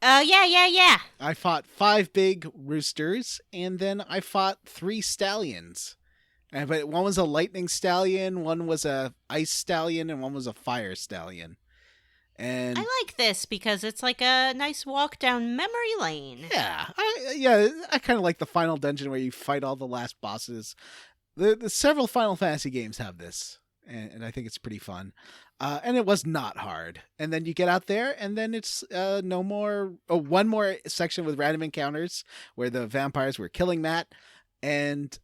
Yeah. I fought 5 big roosters, and then I fought 3 stallions. But one was a lightning stallion, one was a ice stallion, and one was a fire stallion. And I like this because it's like a nice walk down memory lane. I kind of like the final dungeon where you fight all the last bosses. The several Final Fantasy games have this, and I think it's pretty fun. And it was not hard. And then you get out there, and then it's one more section with random encounters where the vampires were killing Matt, and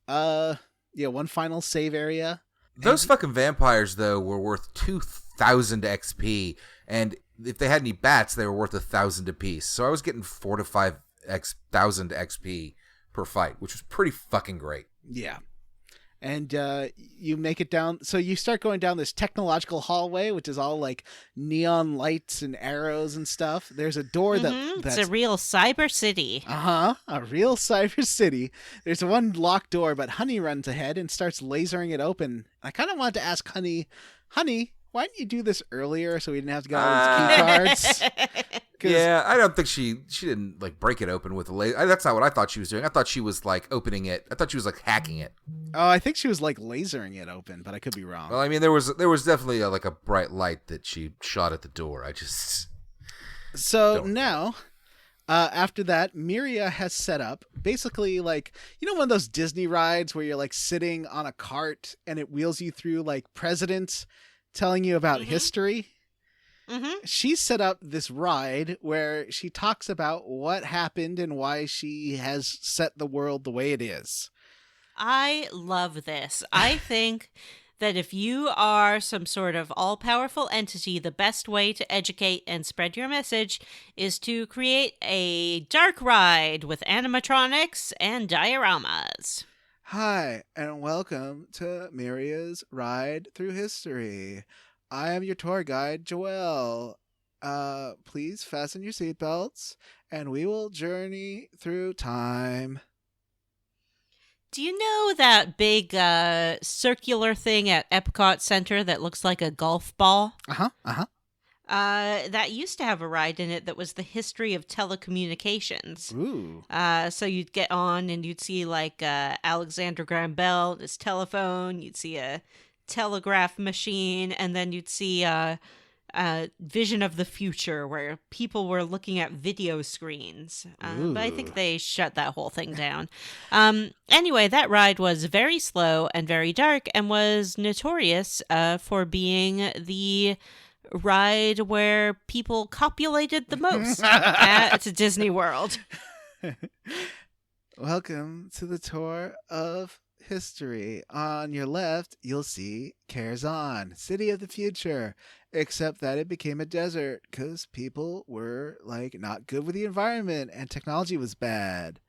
one final save area. Those fucking vampires, though, were worth 2,000 XP, and if they had any bats, they were worth 1,000 apiece. So I was getting 4,000 to 5,000 XP per fight, which was pretty fucking great. Yeah. And you make it down. So you start going down this technological hallway, which is all like neon lights and arrows and stuff. There's a door that's it's a real cyber city. A real cyber city. There's one locked door, but Honey runs ahead and starts lasering it open. I kind of wanted to ask Honey, why didn't you do this earlier so we didn't have to get all these key cards? Yeah, I don't think she didn't like break it open with a laser. That's not what I thought she was doing. I thought she was like opening it. I thought she was like hacking it. Oh, I think she was like lasering it open, but I could be wrong. Well, I mean, there was definitely like a bright light that she shot at the door. Now, after that, Myria has set up basically like, one of those Disney rides where you're like sitting on a cart and it wheels you through like presidents telling you about history. Mm-hmm. She set up this ride where she talks about what happened and why she has set the world the way it is. I love this. I think that if you are some sort of all-powerful entity, the best way to educate and spread your message is to create a dark ride with animatronics and dioramas. Hi, and welcome to Myria's Ride Through History. I am your tour guide, Joelle. Please fasten your seatbelts, and we will journey through time. Do you know that big circular thing at Epcot Center that looks like a golf ball? That used to have a ride in it that was the history of telecommunications. Ooh. So you'd get on and you'd see like Alexander Graham Bell, his telephone, you'd see a telegraph machine, and then you'd see a vision of the future where people were looking at video screens. But I think they shut that whole thing down. Anyway, that ride was very slow and very dark and was notorious for being the ride where people copulated the most at Disney World. Welcome to the tour of history. On your left, you'll see Karazhan, city of the future, except that it became a desert because people were like not good with the environment and technology was bad.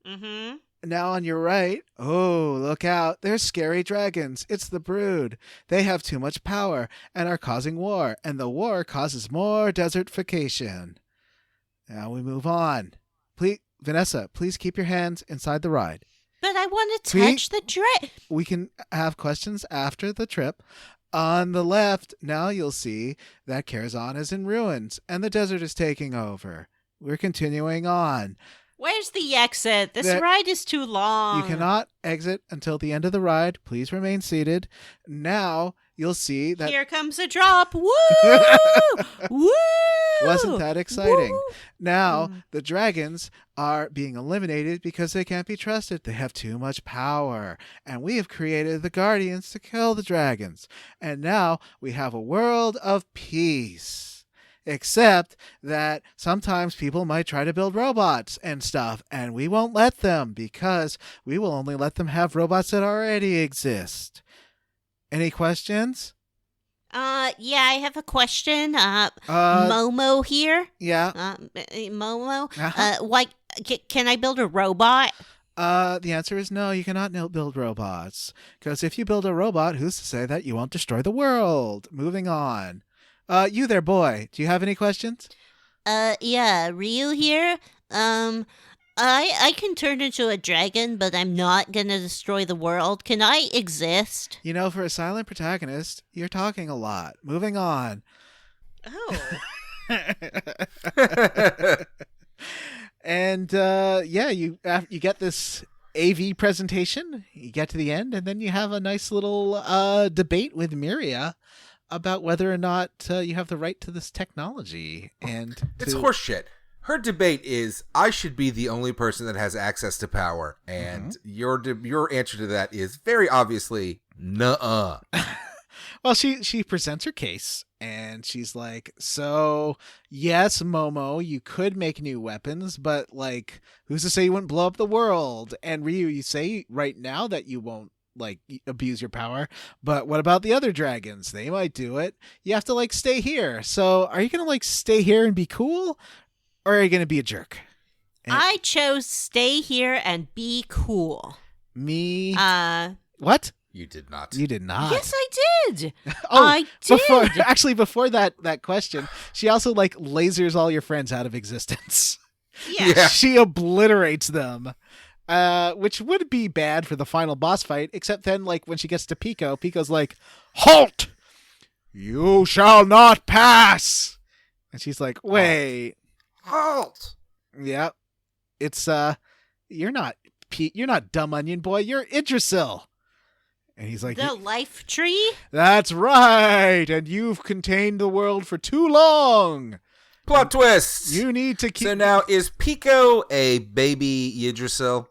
Mm-hmm. Now on your right, oh, look out. There's scary dragons. It's the Brood. They have too much power and are causing war, and the war causes more desertification. Now we move on. Please, Vanessa, please keep your hands inside the ride. But I want to touch the dragon. We can have questions after the trip. On the left, now you'll see that Karazhan is in ruins, and the desert is taking over. We're continuing on. Where's the exit? This ride is too long. You cannot exit until the end of the ride. Please remain seated. Now you'll see that... Here comes a drop. Woo! Woo! Wasn't that exciting? Woo! Now the dragons are being eliminated because they can't be trusted. They have too much power. And we have created the Guardians to kill the dragons. And now we have a world of peace. Except that sometimes people might try to build robots and stuff, and we won't let them because we will only let them have robots that already exist. Any questions? Yeah, I have a question. Momo here. Yeah. Momo. Uh-huh. Can I build a robot? The answer is no, you cannot build robots. Because if you build a robot, who's to say that you won't destroy the world? Moving on. You there, boy. Do you have any questions? Yeah, Ryu here. I can turn into a dragon, but I'm not gonna destroy the world. Can I exist? You know, for a silent protagonist, you're talking a lot. Moving on. Oh. And you get this AV presentation. You get to the end, and then you have a nice little debate with Myria about whether or not you have the right to this technology. And it's horseshit. Her debate is, I should be the only person that has access to power, and your answer to that is very obviously nuh-uh. Well, she presents her case, and she's like, so, yes, Momo, you could make new weapons, but, like, who's to say you wouldn't blow up the world? And Ryu, you say right now that you won't, like, abuse your power, but what about the other dragons? They might do it. You have to, like, stay here. So, are you gonna, like, stay here and be cool, or are you gonna be a jerk? And I chose stay here and be cool. me... What? You did not. You did not. Yes, I did. Oh, I did. Before that question, she also like lasers all your friends out of existence. Yeah. She obliterates them, which would be bad for the final boss fight. Except then, like when she gets to Peco, Pico's like, "Halt! You shall not pass." And she's like, "Wait, Halt! yeah, it's you're not dumb onion boy. You're Idrisil." And he's like, The life tree? "That's right, and you've contained the world for too long. Plot twist! You need to keep..." So now, is Peco a baby Yggdrasil?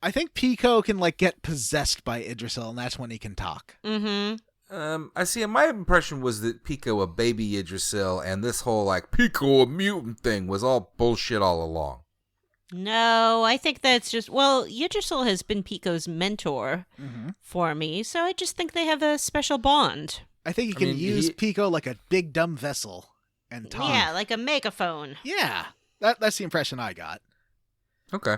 I think Peco can, like, get possessed by Idrisil, and that's when he can talk. Mm-hmm. I see, my impression was that Peco a baby Yggdrasil, and this whole, like, Peco a mutant thing was all bullshit all along. No, I think that's just... Well, Yggdrasil has been Pico's mentor for me, so I just think they have a special bond. I think you can use Peco like a big dumb vessel and talk. Yeah, like a megaphone. Yeah, that's the impression I got. Okay.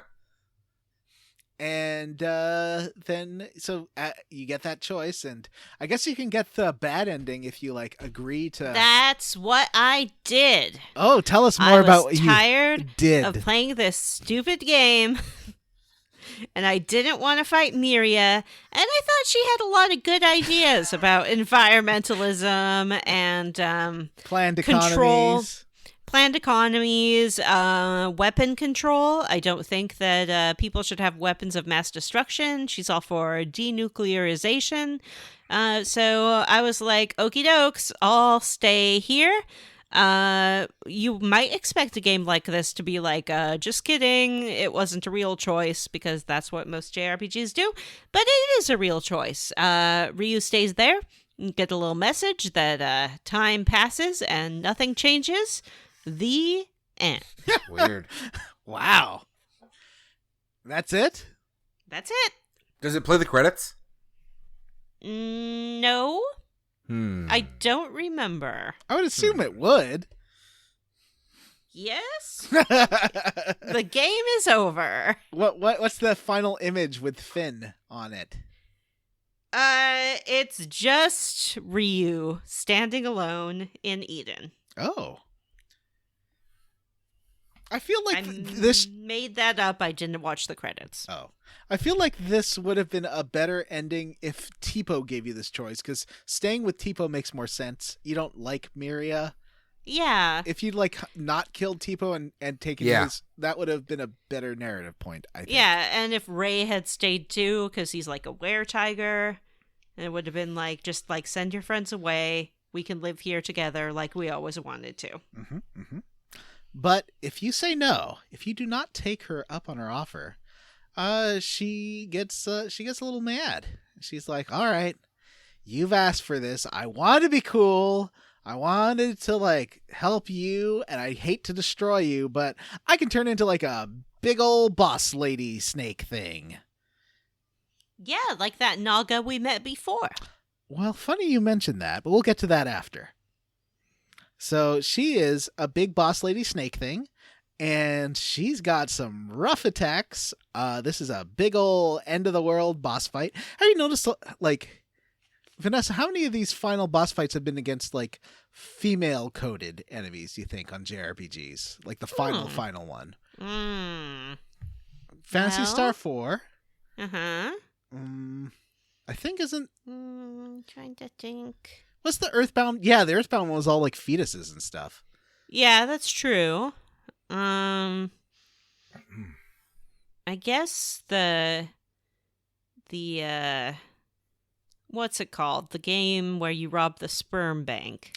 And then, so you get that choice, and I guess you can get the bad ending if you, like, agree to... That's what I did. Oh, tell us more about what you tired did. of playing this stupid game, and I didn't want to fight Myria, and I thought she had a lot of good ideas about environmentalism and Planned control. economies. Planned economies, weapon control. I don't think that people should have weapons of mass destruction. She's all for denuclearization. So I was like, okie dokes, I'll stay here. You might expect a game like this to be like, just kidding, it wasn't a real choice, because that's what most JRPGs do. But it is a real choice. Ryu stays there. You get a little message that time passes and nothing changes. The end. Weird. Wow. That's it? That's it. Does it play the credits? No. I don't remember. I would assume it would. Yes? The game is over. What's the final image with Finn on it? It's just Ryu standing alone in Eden. Oh. I feel like I this made that up. I didn't watch the credits. Oh. I feel like this would have been a better ending if Tipo gave you this choice, because staying with Tipo makes more sense. You don't like Myria. Yeah. If you'd like not killed Tipo and taken his, that would have been a better narrative point, I think. Yeah, and if Ray had stayed too, because he's like a were-tiger, it would have been like, just like, send your friends away. We can live here together like we always wanted to. But if you say no, if you do not take her up on her offer, she gets a little mad. She's like, "All right, you've asked for this. I wanted to be cool. I wanted to, like, help you, and I hate to destroy you, but I can turn into, like, a big old boss lady snake thing." Yeah, like that Naga we met before. Well, funny you mentioned that, but we'll get to that after. So she is a big boss lady snake thing, and she's got some rough attacks. This is a big ol' end of the world boss fight. Have you noticed, like, Vanessa, how many of these final boss fights have been against, like, female coded enemies, do you think, on JRPGs? Like the final one. Phantasy Star 4. Uh-huh. I think isn't... Trying to think. What's the Earthbound? Yeah, the Earthbound one was all like fetuses and stuff. Yeah, that's true. I guess the what's it called? The game where you rob the sperm bank.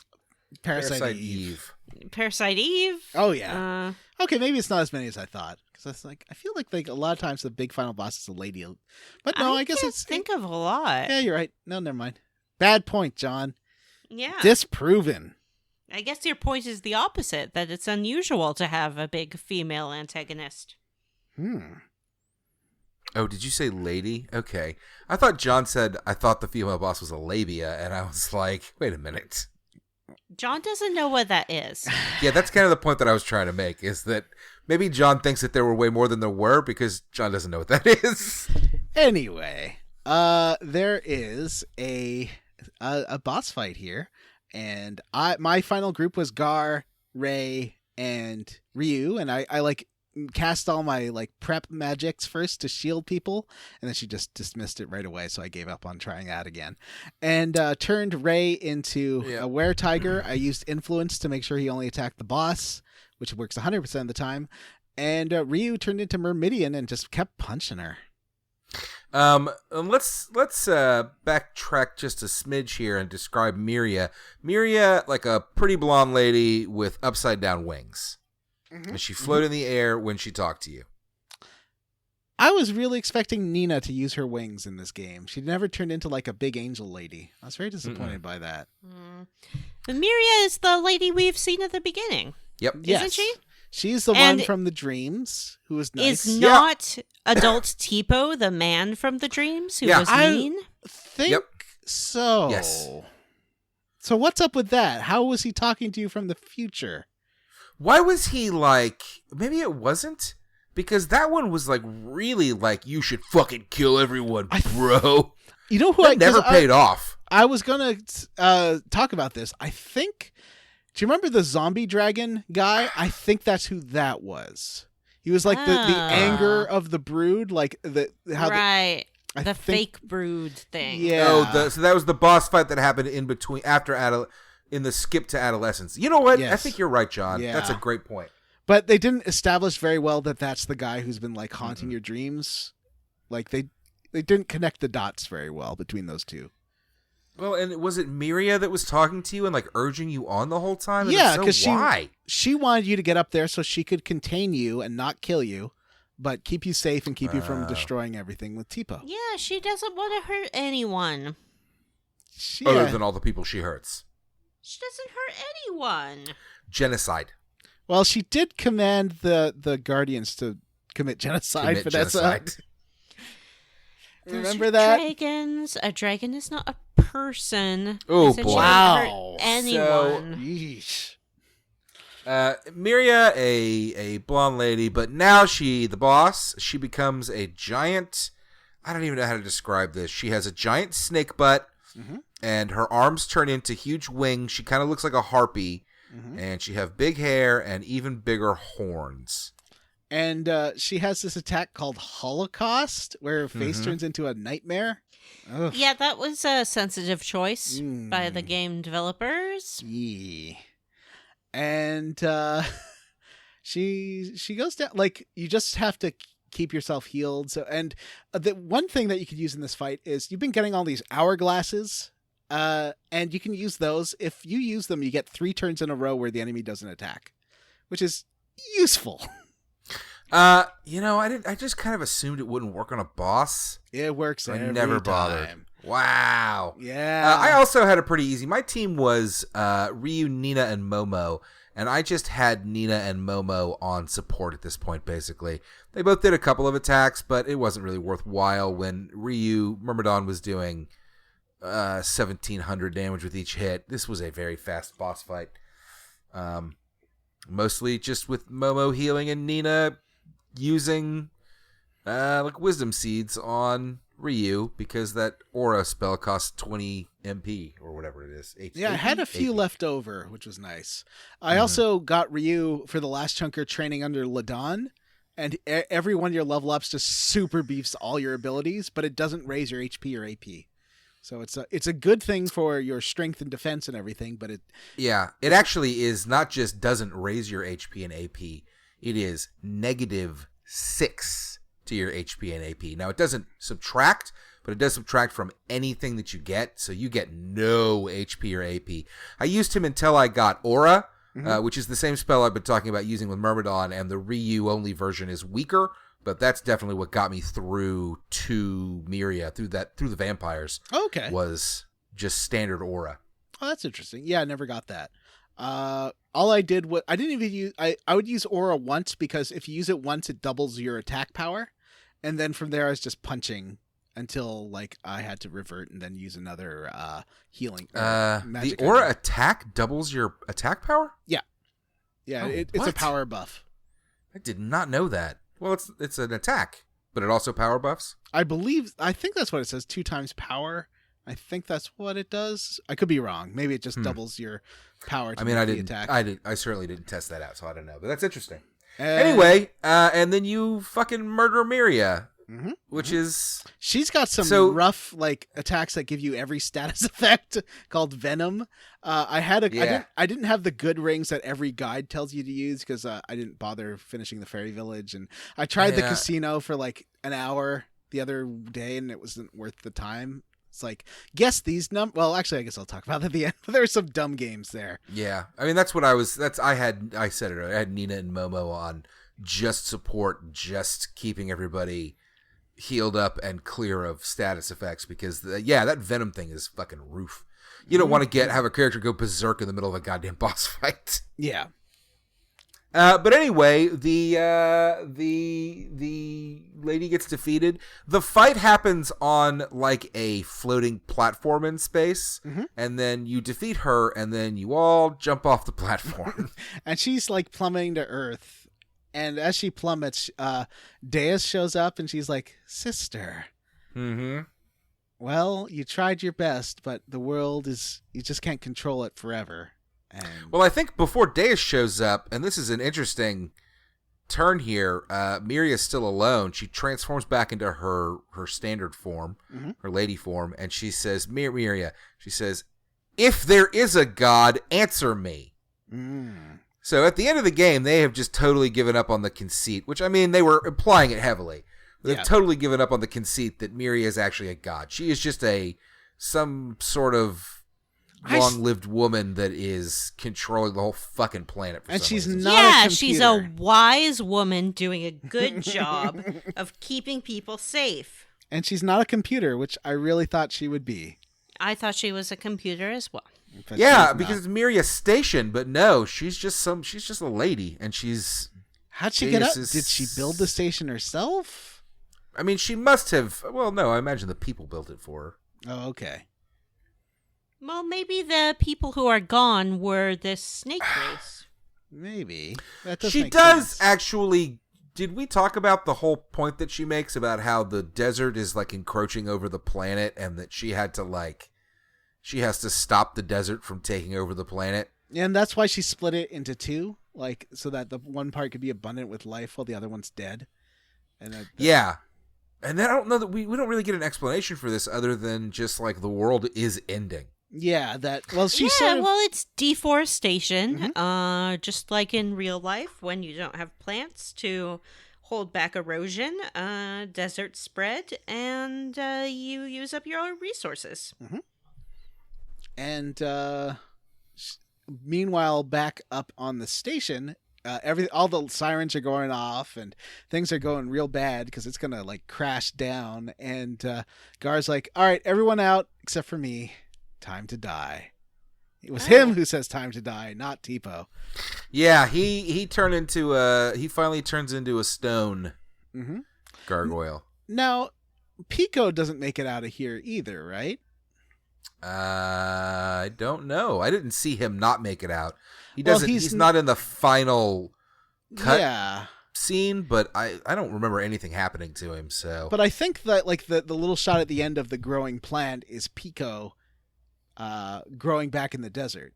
Parasite Eve. Parasite Eve? Oh, yeah. Okay, maybe it's not as many as I thought. Because I feel like a lot of times the big final boss is a lady. But no, I guess can't it's... think of a lot. Yeah, you're right. No, never mind. Bad point, John. Yeah. Disproven. I guess your point is the opposite, that it's unusual to have a big female antagonist. Oh, did you say lady? Okay. I thought John said, I thought the female boss was a labia, and I was like, wait a minute. John doesn't know what that is. Yeah, that's kind of the point that I was trying to make, is that maybe John thinks that there were way more than there were, because John doesn't know what that is. Anyway, there is a boss fight here, and my final group was Gar, Ray, and Ryu, and I cast all my prep magics first to shield people, and then she just dismissed it right away, so I gave up on trying that again, and turned Ray into a were-tiger. I used influence to make sure he only attacked the boss, which works 100% of the time, and Ryu turned into Myrmidian and just kept punching her. Let's backtrack just a smidge here and describe Myria. Myria, like a pretty blonde lady with upside down wings. And she floated in the air when she talked to you. I was really expecting Nina to use her wings in this game. She never turned into a big angel lady. I was very disappointed by that. But Myria is the lady we've seen at the beginning. Yep. Isn't she? She's the one from the dreams who was nice. Is not adult Tipo the man from the dreams who was mean? I think so. Yes. So what's up with that? How was he talking to you from the future? Why was he maybe it wasn't? Because that one was really you should fucking kill everyone, bro. You know who that never paid off. I was going to talk about this. I think, do you remember the zombie dragon guy? I think that's who that was. He was the anger of the brood, the fake brood thing. Yeah. So that was the boss fight that happened in between, in the skip to adolescence. You know what? Yes. I think you're right, John. Yeah. That's a great point. But they didn't establish very well that that's the guy who's been haunting your dreams. They didn't connect the dots very well between those two. Well, and was it Myria that was talking to you and urging you on the whole time? And Yeah, because why? She wanted you to get up there so she could contain you and not kill you, but keep you safe and keep you from destroying everything with Tipo. Yeah, she doesn't want to hurt anyone. Other than all the people she hurts. She doesn't hurt anyone. Genocide. Well, she did command the Guardians to commit genocide, Vanessa. Remember that? Dragons. A dragon is not a person. Oh, boy. boy. Wow. Anyone. Yeesh. Myria, a blonde lady, but now the boss, she becomes a giant, I don't even know how to describe this. She has a giant snake butt, and her arms turn into huge wings. She kind of looks like a harpy, and she have big hair and even bigger horns. And she has this attack called Holocaust, where her face turns into a nightmare. Ugh. Yeah, that was a sensitive choice by the game developers. Yeah. And she goes down, you just have to keep yourself healed. So, and the one thing that you could use in this fight is you've been getting all these hourglasses, and you can use those. If you use them, you get 3 turns in a row where the enemy doesn't attack, which is useful. I just kind of assumed it wouldn't work on a boss. It works every time. I never bothered. Wow. Yeah. I also had a pretty easy. My team was Ryu, Nina, and Momo, and I just had Nina and Momo on support at this point, basically. They both did a couple of attacks, but it wasn't really worthwhile when Myrmidon was doing 1,700 damage with each hit. This was a very fast boss fight. Mostly just with Momo healing and Nina using wisdom seeds on Ryu because that aura spell costs 20 MP or whatever it is. I had a few left over, which was nice. I also got Ryu for the last chunker training under Ladon, and every one of your level ups just super beefs all your abilities, but it doesn't raise your HP or AP, So it's a good thing for your strength and defense and everything, but it actually is not just doesn't raise your HP and AP. It is -6 to your HP and AP. Now it doesn't subtract, but it does subtract from anything that you get, so you get no HP or AP. I used him until I got Aura, which is the same spell I've been talking about using with Myrmidon, and the Ryu only version is weaker. But that's definitely what got me through to Myria, through the vampires. Okay. Was just standard aura. Oh, that's interesting. Yeah, I never got that. All I did was I didn't even use. I would use aura once because if you use it once, it doubles your attack power, and then from there I was just punching until like I had to revert and then use another healing. The aura attack doubles your attack power. Yeah. It's a power buff. I did not know that. Well, it's an attack, but it also power buffs? I think that's what it says, 2 times power. I think that's what it does. I could be wrong. Maybe it just doubles your power to the attack. I certainly didn't test that out, so I don't know. But that's interesting. Anyway, and then you fucking murder Myria, which is... She's got some rough like attacks that give you every status effect called Venom. I didn't have the good rings that every guide tells you to use because I didn't bother finishing the fairy village, and I tried the casino for like an hour the other day, and it wasn't worth the time. It's like, guess these well, actually, I guess I'll talk about that at the end. There were some dumb games there. Yeah. I mean, that's what I said it earlier. I had Nina and Momo on just support, just keeping everybody healed up and clear of status effects because that Venom thing is fucking roof. You don't want to have a character go berserk in the middle of a goddamn boss fight. Yeah. But anyway, the lady gets defeated. The fight happens on like a floating platform in space, and then you defeat her, and then you all jump off the platform. And she's like plummeting to Earth. And as she plummets, Deus shows up, and she's like, "Sister, well, you tried your best, but the world you just can't control it forever." Well, I think before Deus shows up, and this is an interesting turn here, Myria's still alone. She transforms back into her standard form, her lady form, and she says, Myria, she says, "If there is a god, answer me." So at the end of the game, they have just totally given up on the conceit, which, I mean, they were implying it heavily. They've totally given up on the conceit that Myria is actually a god. She is just some sort of long-lived woman that is controlling the whole fucking planet for and some she's reason. not a computer. She's a wise woman doing a good job of keeping people safe. And she's not a computer, which I really thought she would be. I thought she was a computer as well. But yeah, because it's Myria Station, but no, she's just a lady, and she's... How'd she get up? Did she build the station herself? I mean, she must have... Well, no, I imagine the people built it for her. Oh, okay. Well, maybe the people who are gone were this snake race. Maybe. That does she make does sense. actually... Did we talk about the whole point that she makes about how the desert is, like, encroaching over the planet, and that she had to, like... She has to stop the desert from taking over the planet. And that's why she split it into 2, like, so that the one part could be abundant with life while the other one's dead. And yeah. And I don't know that we don't really get an explanation for this other than just, like, the world is ending. Yeah, it's deforestation. Just like in real life, when you don't have plants to hold back erosion, desert spread, and you use up your resources. And meanwhile, back up on the station, all the sirens are going off, and things are going real bad because it's gonna like crash down. And Gar's like, "All right, everyone out except for me. Time to die." It was him who says "time to die," not Tipo. Yeah, he finally turns into a stone gargoyle. Now, Peco doesn't make it out of here either, right? I don't know. I didn't see him not make it out. He doesn't. He's not in the final cut scene, but I don't remember anything happening to him. So, but I think that like the little shot at the end of the growing plant is Peco growing back in the desert.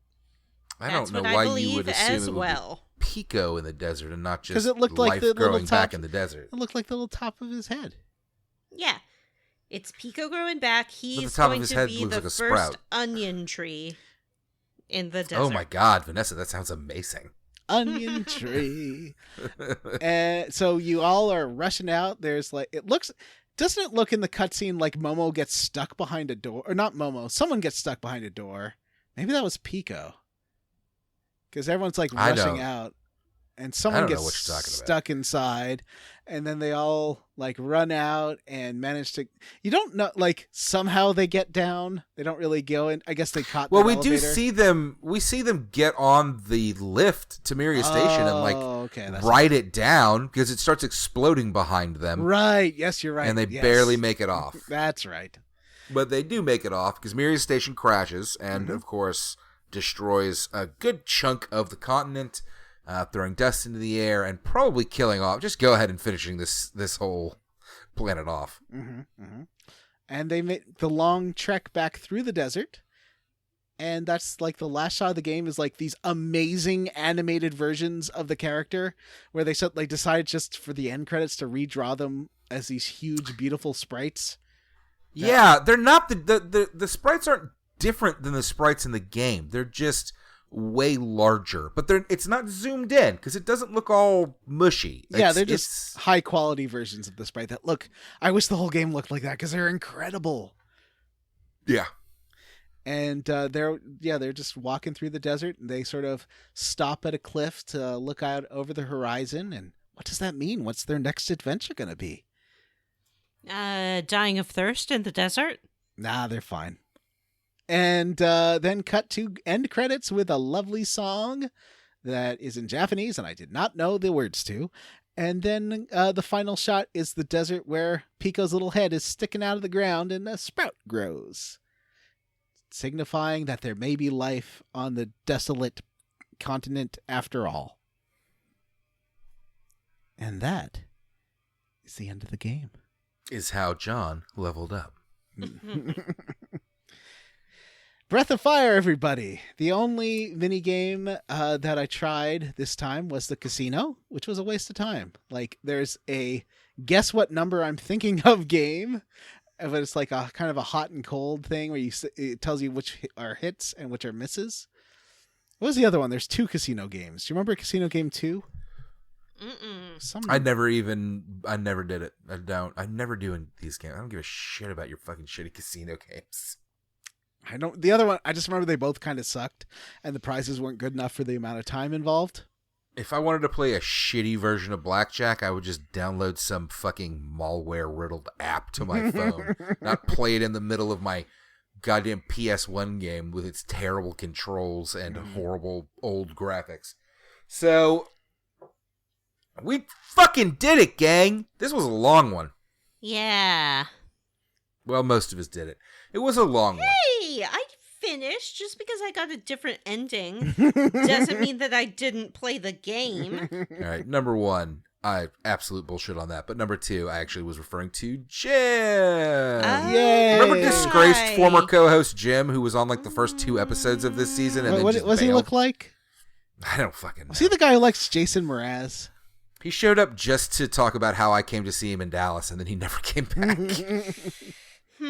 I don't know why you would assume it would be Peco in the desert and not just it looked life like the growing little top, back in the desert. It looked like the little top of his head. Yeah. It's Peco growing back. But He's the top going of his to head be looks the like a first sprout. onion tree in the desert. Oh my God, Vanessa, that sounds amazing. Onion tree. And so you all are rushing out. There's like, doesn't it look in the cutscene like Momo gets stuck behind a door? Or not Momo, someone gets stuck behind a door. Maybe that was Peco. Because everyone's like rushing out. And someone gets stuck inside, and then they all like run out and manage to. You don't know, like somehow they get down. They don't really go in. I guess they caught. Well, that we elevator. do see them. We see them get on the lift to Myria Station and like ride it down because it starts exploding behind them. Right. Yes, you're right. And they barely make it off. That's right. But they do make it off because Myria Station crashes and, of course, destroys a good chunk of the continent. Throwing dust into the air and probably killing off. Just go ahead and finishing this whole planet off. And they make the long trek back through the desert. And that's like the last shot of the game is like these amazing animated versions of the character where they decide just for the end credits to redraw them as these huge, beautiful sprites. Yeah, they're not the sprites aren't different than the sprites in the game. They're just way larger, but it's not zoomed in because it doesn't look all mushy. Yeah, they're just high quality versions of the sprite that look. I wish the whole game looked like that because they're incredible. Yeah, and they're just walking through the desert, and they sort of stop at a cliff to look out over the horizon. And what does that mean? What's their next adventure going to be? Dying of thirst in the desert? Nah, they're fine. And then cut to end credits with a lovely song that is in Japanese, and I did not know the words to. And then the final shot is the desert where Peco's little head is sticking out of the ground and a sprout grows, signifying that there may be life on the desolate continent after all. And that is the end of the game. Is how John leveled up. Breath of Fire, everybody. The only minigame that I tried this time was the casino, which was a waste of time. Like, there's a guess what number I'm thinking of game, but it's like a kind of a hot and cold thing where it tells you which are hits and which are misses. What was the other one? There's 2 casino games. Do you remember Casino Game 2? I never did it. I never do in these games. I don't give a shit about your fucking shitty casino games. I don't. The other one, I just remember they both kind of sucked, and the prizes weren't good enough for the amount of time involved. If I wanted to play a shitty version of Blackjack, I would just download some fucking malware-riddled app to my phone, not play it in the middle of my goddamn PS1 game with its terrible controls and horrible old graphics. So, we fucking did it, gang! This was a long one. Yeah. Well, most of us did it. It was a long one. Hey, I finished. Just because I got a different ending doesn't mean that I didn't play the game. All right, number 1, I absolute bullshit on that. But number 2, I actually was referring to Jim. Yay! Remember disgraced former co-host Jim, who was on like the first 2 episodes of this season, and what then does he look like? I don't fucking know. Was he the guy who likes Jason Mraz? He showed up just to talk about how I came to see him in Dallas, and then he never came back. Do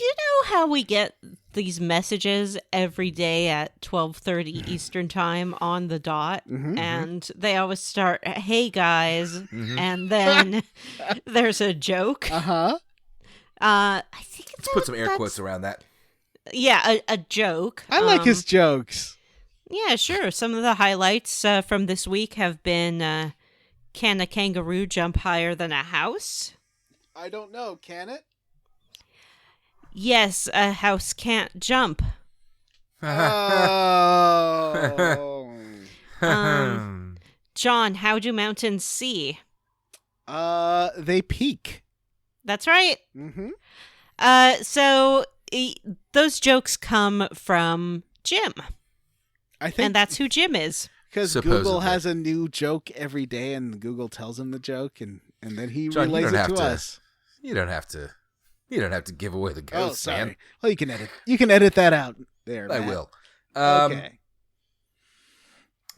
you know how we get these messages every day at 12:30 Eastern time on the dot? And they always start, "Hey guys," and then there's a joke. I think Let's put some air quotes around that. Yeah, a joke. I like his jokes. Yeah, sure. Some of the highlights from this week have been, can a kangaroo jump higher than a house? I don't know. Can it? Yes, a house can't jump. Oh. John, how do mountains see? They peak. That's right. So those jokes come from Jim. I think, and that's who Jim is. Because Google has a new joke every day, and Google tells him the joke, and then he relays it to us. You don't have to give away the ghost. Oh, sorry. Man. Well, you can edit that out there. I Matt. will. Okay.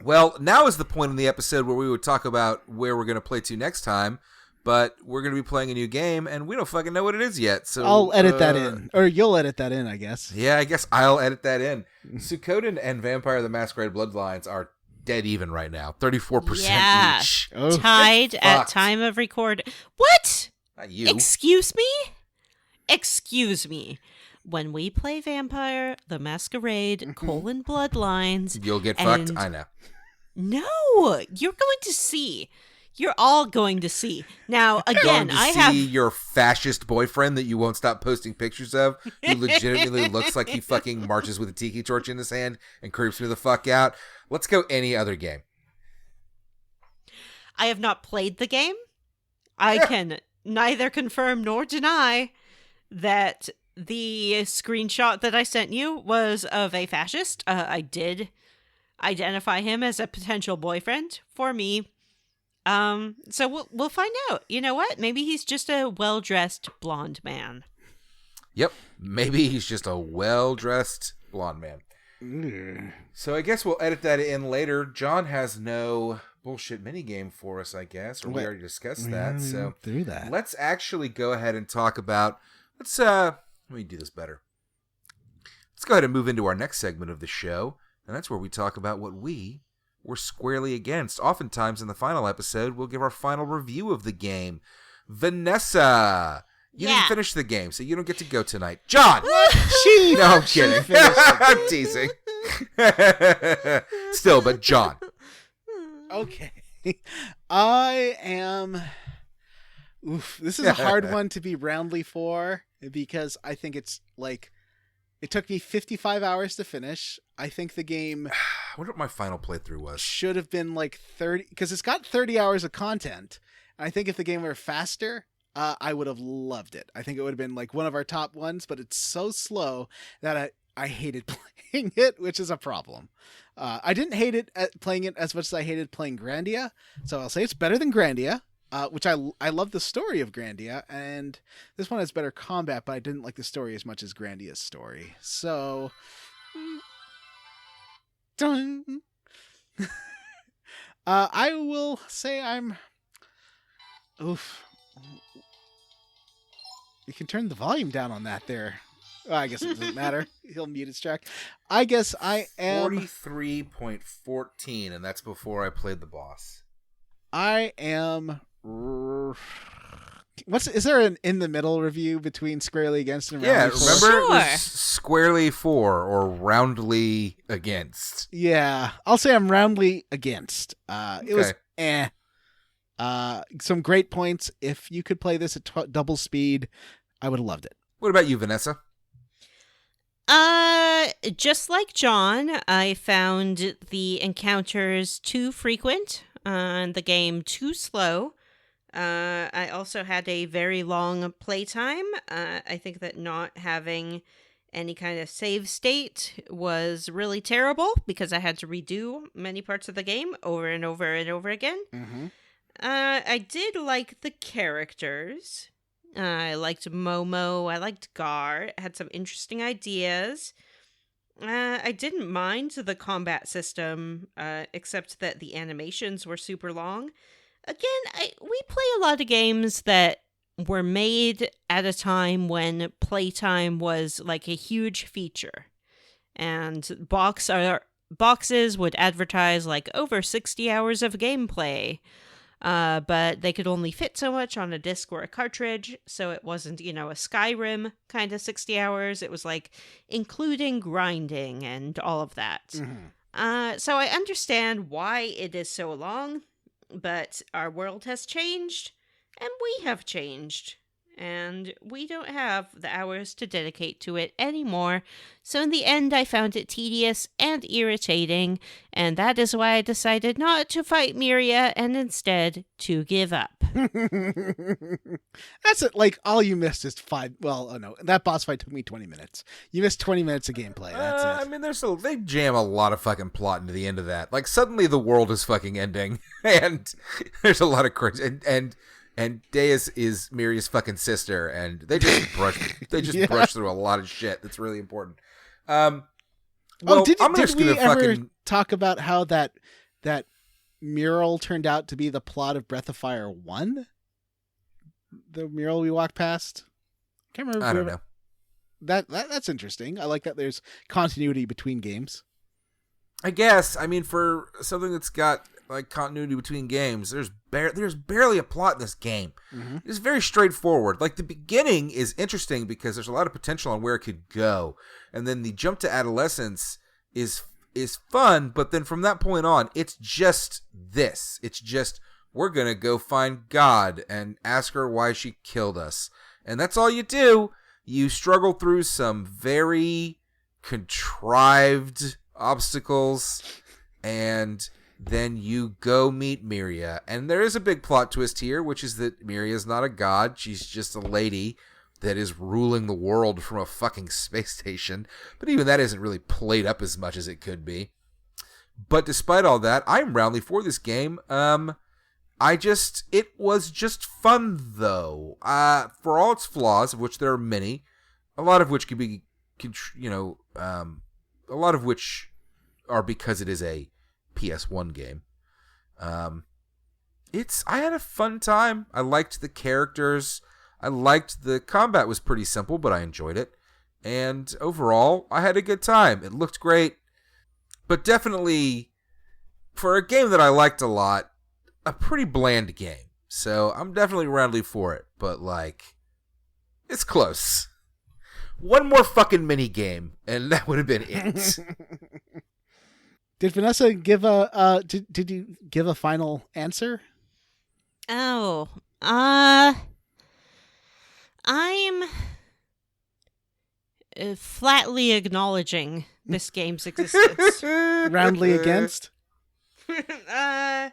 Well, now is the point in the episode where we would talk about where we're going to play to next time. but we're going to be playing a new game, and we don't fucking know what it is yet. So I'll edit that in. Or you'll edit that in, I guess. Yeah, I guess I'll edit that in. Suikoden and Vampire the Masquerade Bloodlines are dead even right now. 34% each. Oh. Tied at time of record. What? Not you. Excuse me? Excuse me. When we play Vampire the Masquerade, Bloodlines... You'll get fucked? I know. No! You're going to see. You're all going to see. Now, again, I have... your fascist boyfriend that you won't stop posting pictures of, who legitimately looks like he fucking marches with a tiki torch in his hand and creeps me the fuck out. Let's go any other game. I have not played the game. I can neither confirm nor deny that the screenshot that I sent you was of a fascist. I did identify him as a potential boyfriend for me. So we'll find out. You know what? Maybe he's just a well-dressed blonde man. Yep. Maybe he's just a well-dressed blonde man. So I guess we'll edit that in later. John has no bullshit minigame for us, I guess. Or we already discussed that. So through that. Let's actually go ahead and talk about... let me do this better. Let's go ahead and move into our next segment of the show. And that's where we talk about what we were squarely against. Oftentimes in the final episode, we'll give our final review of the game. Vanessa, you didn't finish the game, so you don't get to go tonight. John! No, I'm kidding. I'm teasing. Still, but John. Okay. I am... Oof, this is a hard one to be roundly for, because I think it's like... It took me 55 hours to finish. I think the game... I wonder what my final playthrough was. Should have been like 30... Because it's got 30 hours of content. I think if the game were faster, I would have loved it. I think it would have been like one of our top ones, but it's so slow that I hated playing it, which is a problem. I didn't hate it playing it as much as I hated playing Grandia. So I'll say it's better than Grandia. Which I love the story of Grandia, and this one has better combat, but I didn't like the story as much as Grandia's story. So, dun. I will say I'm... Oof. You can turn the volume down on that there. Well, I guess it doesn't matter. He'll mute his track. I guess I am... 43.14, and that's before I played the boss. I am... Is there an in the middle review between squarely against and roundly for? Remember it was squarely for or roundly against. Yeah, I'll say I'm roundly against. It was some great points. If you could play this at double speed, I would have loved it. What about you, Vanessa? Just like John, I found the encounters too frequent and the game too slow. I also had a very long playtime. I think that not having any kind of save state was really terrible because I had to redo many parts of the game over and over and over again. Mm-hmm. I did like the characters. I liked Momo. I liked Gar. It had some interesting ideas. I didn't mind the combat system, except that the animations were super long. Again, we play a lot of games that were made at a time when playtime was like a huge feature. And boxes would advertise like over 60 hours of gameplay. But they could only fit so much on a disc or a cartridge, so it wasn't, a Skyrim kind of 60 hours. It was like including grinding and all of that. Mm-hmm. So I understand why it is so long, but our world has changed, and we have changed, and we don't have the hours to dedicate to it anymore. So in the end, I found it tedious and irritating, and that is why I decided not to fight Myria and instead to give up. That's it. Like, all you missed is that boss fight took me 20 minutes. You missed 20 minutes of gameplay. That's it. I mean, they jam a lot of fucking plot into the end of that. Like, suddenly the world is fucking ending, and there's a lot of crazy, and Deus is Myria's fucking sister, and they just brush through a lot of shit that's really important. Did we ever talk about how that mural turned out to be the plot of Breath of Fire 1? The mural we walked past. Can't remember. I don't know. That's interesting. I like that there's continuity between games. I guess. I mean, for something that's got like continuity between games, there's barely a plot in this game. Mm-hmm. It's very straightforward. Like the beginning is interesting because there's a lot of potential on where it could go, and then the jump to adolescence is fun. But then from that point on, it's just this. It's just we're gonna go find God and ask her why she killed us, and that's all you do. You struggle through some very contrived obstacles, and then you go meet Myria. And there is a big plot twist here, which is that Myria is not a god. She's just a lady that is ruling the world from a fucking space station. But even that isn't really played up as much as it could be. But despite all that, I'm roundly for this game. It was just fun, though. For all its flaws, of which there are many, a lot of which could be, a lot of which are because it is a PS1 game. I had a fun time. I liked the characters. I liked the combat was pretty simple, but I enjoyed it. And overall, I had a good time. It looked great, but definitely for a game that I liked a lot, a pretty bland game. So I'm definitely roundly for it, but like, it's close. One more fucking mini game, and that would have been it. Did Vanessa give did you give a final answer? Oh, I'm flatly acknowledging this game's existence. Roundly against? I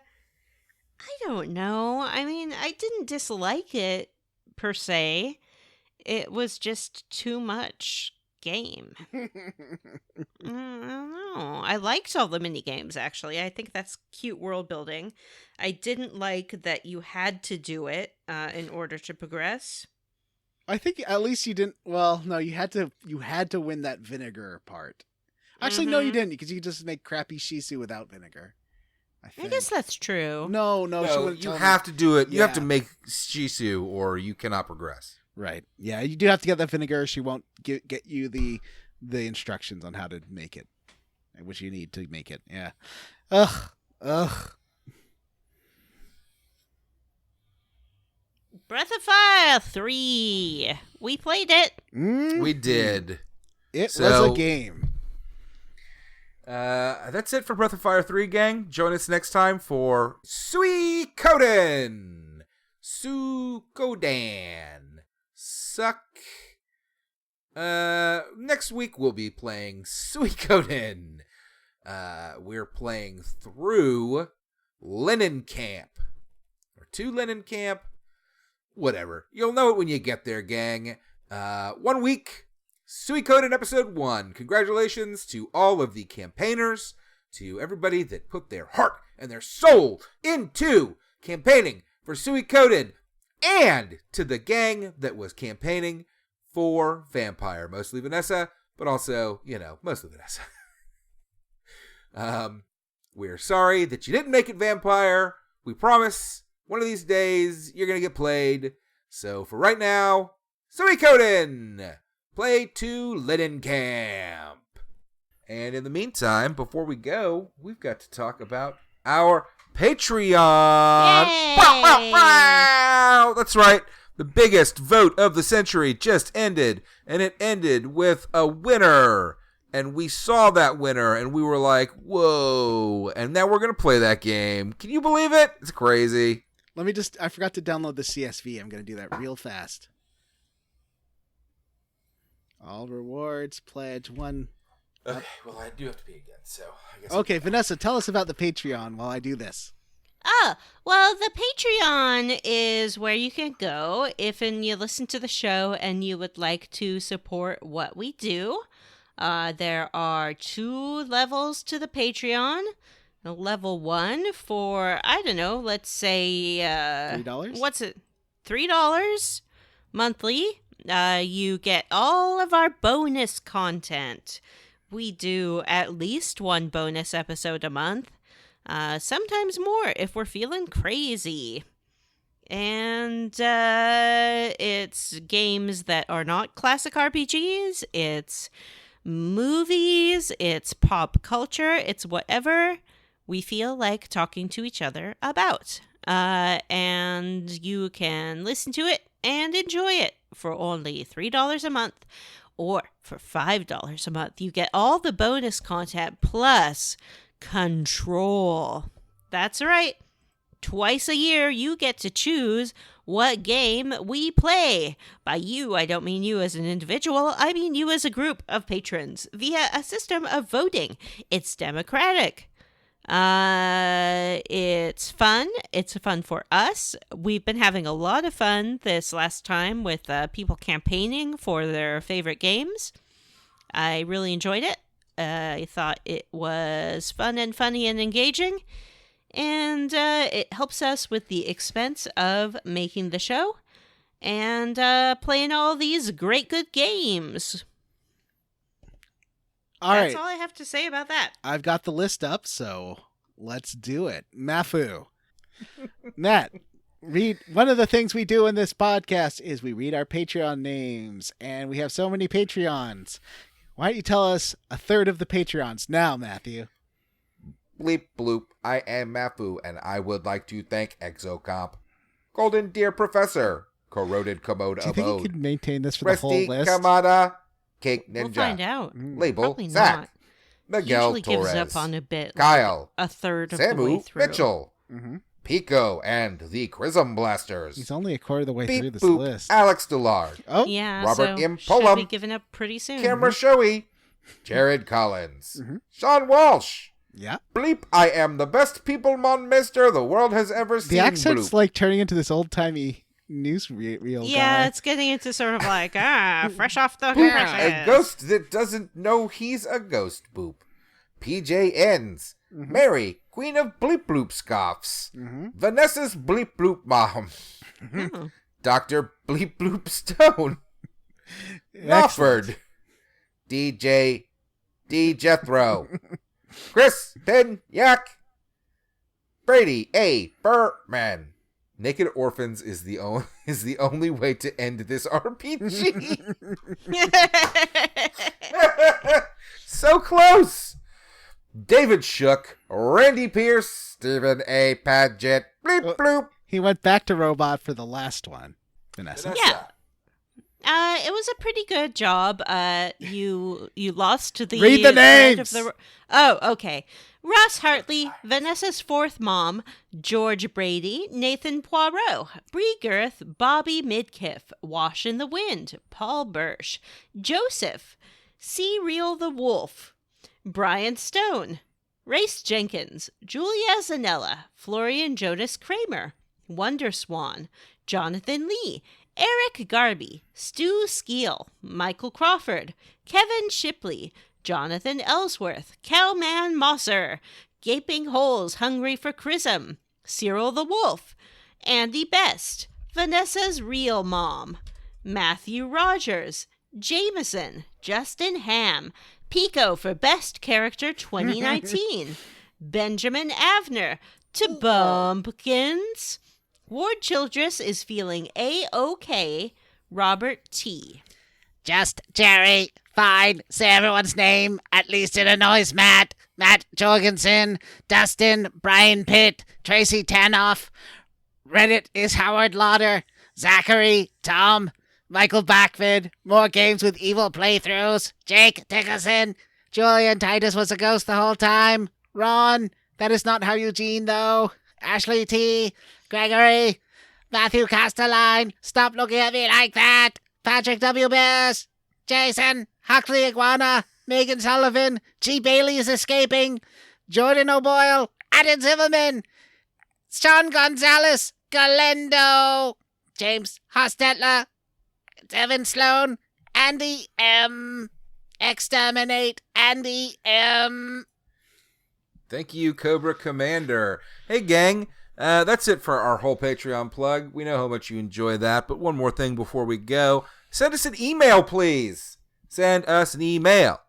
don't know. I mean, I didn't dislike it per se. It was just too much game. I don't know. I liked all the mini games, actually. I think that's cute world building. I didn't like that you had to do it in order to progress. I think at least you didn't. Well, no, you had to win that vinegar part. Actually, no, you didn't, because you could just make crappy shisu without vinegar. I guess that's true. No, you have to do it. You have to make shisu, or you cannot progress. Right. Yeah, you do have to get that vinegar. She won't get you the instructions on how to make it, which you need to make it. Yeah. Ugh. Breath of Fire 3. We played it. We did. It was a game. That's it for Breath of Fire 3, gang. Join us next time for Suikoden. Suck. Next week we'll be playing Suikoden. We're playing through Lenankamp. Or to Lenankamp. Whatever. You'll know it when you get there, gang. 1 week. Suikoden episode 1. Congratulations to all of the campaigners, to everybody that put their heart and their soul into campaigning for Suikoden, and to the gang that was campaigning for Vampire. Mostly Vanessa, but also, mostly Vanessa. We're sorry that you didn't make it Vampire. We promise one of these days you're going to get played. So for right now, Suikoden! Play to Lenankamp. And in the meantime, before we go, we've got to talk about our Patreon. Yay! Wow! That's right. The biggest vote of the century just ended, and it ended with a winner. And we saw that winner, and we were like, whoa. And now we're going to play that game. Can you believe it? It's crazy. I forgot to download the CSV. I'm going to do that real fast. All rewards, pledge, one. Okay, well, I do have to pee again, so I guess. Okay, Vanessa, tell us about the Patreon while I do this. Oh, well, the Patreon is where you can go if you listen to the show and you would like to support what we do. There are 2 levels to the Patreon. Level 1 for, I don't know, let's say... $3? What's it? $3 monthly. You get all of our bonus content. We do at least 1 bonus episode a month. Sometimes more if we're feeling crazy. And it's games that are not classic RPGs. It's movies. It's pop culture. It's whatever we feel like talking to each other about. And you can listen to it and enjoy it for only $3 a month. Or for $5 a month, you get all the bonus content plus control. That's right. Twice a year, you get to choose what game we play. By you, I don't mean you as an individual. I mean you as a group of patrons via a system of voting. It's democratic. It's fun. It's fun for us. We've been having a lot of fun this last time with people campaigning for their favorite games. I really enjoyed it. I thought it was fun and funny and engaging. And it helps us with the expense of making the show and playing all these great good games. That's all I have to say about that. I've got the list up, so let's do it. Mafu. Matt, read. One of the things we do in this podcast is we read our Patreon names, and we have so many Patreons. Why don't you tell us a third of the Patreons now, Matthew? Bleep bloop, I am Mafu, and I would like to thank Exocomp, Golden Deer Professor, Corroded Commode Do you think you could maintain this for Rusty the whole list? Kamada, Cake Ninja, We'll find out. Label Probably Zach, not. Miguel Usually Torres, gives up on a bit. Kyle, a third of the way Samu through. Mitchell, Peco, and the Chrism Blasters. He's only a quarter of the way Beep through this boop, list. Alex Dillard, Oh, Yeah, Robert so M. should Pullum, be giving up pretty soon. Camera Showy, Jared Collins, Sean Walsh, yeah. Bleep, I am the best people monster the world has ever seen. The accent's bloop. like turning into this old-timey newsreel Yeah, guy. it's getting into sort of like, fresh off the A presses. ghost that doesn't know he's a ghost, boop. PJ Ends, Mary, Queen of Bleep Bloop Scoffs, Vanessa's Bleep Bloop Mom, Dr. Bleep Bloop Stone, Wofford, DJ D. Jethro, Chris Penn Yak, Brady A. Berman. Naked Orphans is the only way to end this RPG. So close. David Shook, Randy Pierce, Stephen A. Padgett, Bleep Bloop. He went back to robot for the last one, Vanessa. Yeah. It was a pretty good job. You lost to the Read the thread names! Oh, okay. Ross Hartley, Vanessa's fourth mom, George Brady, Nathan Poirot, Bree Girth, Bobby Midkiff, Wash in the Wind, Paul Birch, Joseph, C. Real the Wolf, Brian Stone, Race Jenkins, Julia Zanella, Florian Jonas Kramer, Wonder Swan, Jonathan Lee, Eric Garby, Stu Skeel, Michael Crawford, Kevin Shipley, Jonathan Ellsworth, Cowman Mosser, Gaping Holes Hungry for Chrism, Cyril the Wolf, Andy Best, Vanessa's Real Mom, Matthew Rogers, Jameson, Justin Ham, Peco for Best Character 2019, Benjamin Avner, to Bumpkins, Ward Childress is feeling A-OK, Robert T. Just Jerry. Fine. Say everyone's name. At least it annoys Matt. Matt Jorgensen, Dustin, Brian Pitt, Tracy Tanoff. Reddit is Howard Lauder, Zachary, Tom, Michael Backvid, more games with evil playthroughs, Jake Dickerson, Julian Titus was a ghost the whole time, Ron, that is not how Eugene though, Ashley T, Gregory, Matthew Castelline, stop looking at me like that, Patrick W. Bears, Jason, Huxley Iguana, Megan Sullivan, G. Bailey is escaping, Jordan O'Boyle, Adam Zimmerman, Sean Gonzalez, Galendo, James Hostetler, Devin Sloan, Andy M. Exterminate Andy M. Thank you, Cobra Commander. Hey, gang. That's it for our whole Patreon plug. We know how much you enjoy that, but one more thing before we go. Send us an email, please. Send us an email.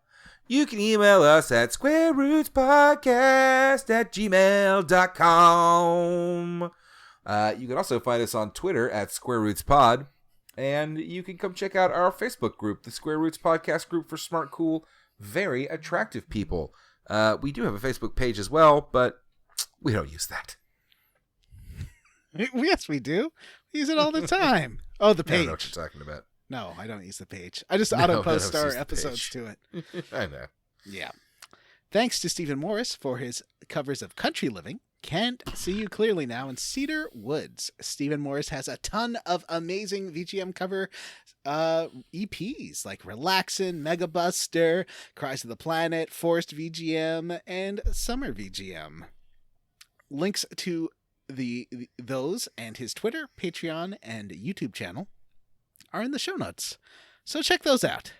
You can email us at squarerootspodcast@gmail.com. You can also find us on Twitter at Square Roots Pod, and you can come check out our Facebook group, the Square Roots Podcast Group for smart, cool, very attractive people. We do have a Facebook page as well, but we don't use that. Yes, we do. We use it all the time. Oh, the I don't page. know what you're talking about. No, I don't use the page. I just No, auto-post I don't our use the episodes page. to it. I know. Yeah. Thanks to Stephen Morris for his covers of Country Living, Can't See You Clearly Now, and Cedar Woods. Stephen Morris has a ton of amazing VGM cover EPs like Relaxin', Mega Buster, Cries of the Planet, Forest VGM, and Summer VGM. Links to those and his Twitter, Patreon, and YouTube channel are in the show notes. So check those out.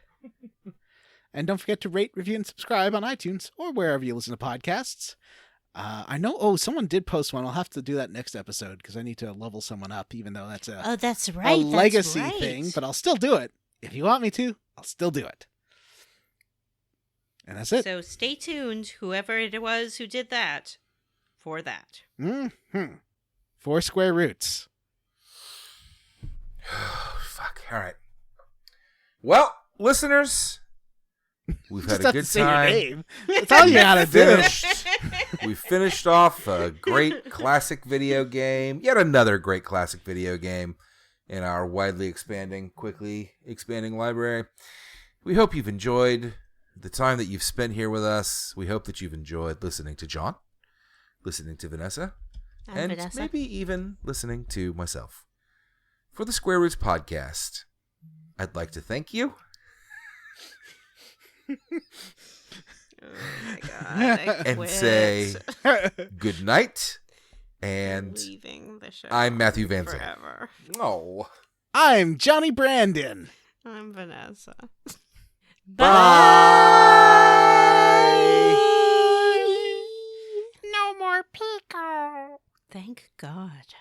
And don't forget to rate, review, and subscribe on iTunes or wherever you listen to podcasts. I know, someone did post one. I'll have to do that next episode because I need to level someone up, even though that's that's a right. legacy that's right. thing. But I'll still do it. If you want me to, I'll still do it. And that's it. So stay tuned, whoever it was who did that, for that. Mm-hmm. 4 Square Roots. Fuck. All right. Well, listeners, we've Just had have a good to say your time. name. That's all you gotta do. We finished off a great classic video game, yet another great classic video game in our widely expanding, quickly expanding library. We hope you've enjoyed the time that you've spent here with us. We hope that you've enjoyed listening to John, listening to Vanessa, and Vanessa. maybe even listening to myself. For the Square Roots Podcast, I'd like to thank you. Oh my god. I And quit. say good night. And Leaving the show. I'm Matthew Van Zandt. Forever. Oh. I'm Johnny Brandon. I'm Vanessa. Bye. No more Peco. Thank God.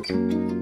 Bye.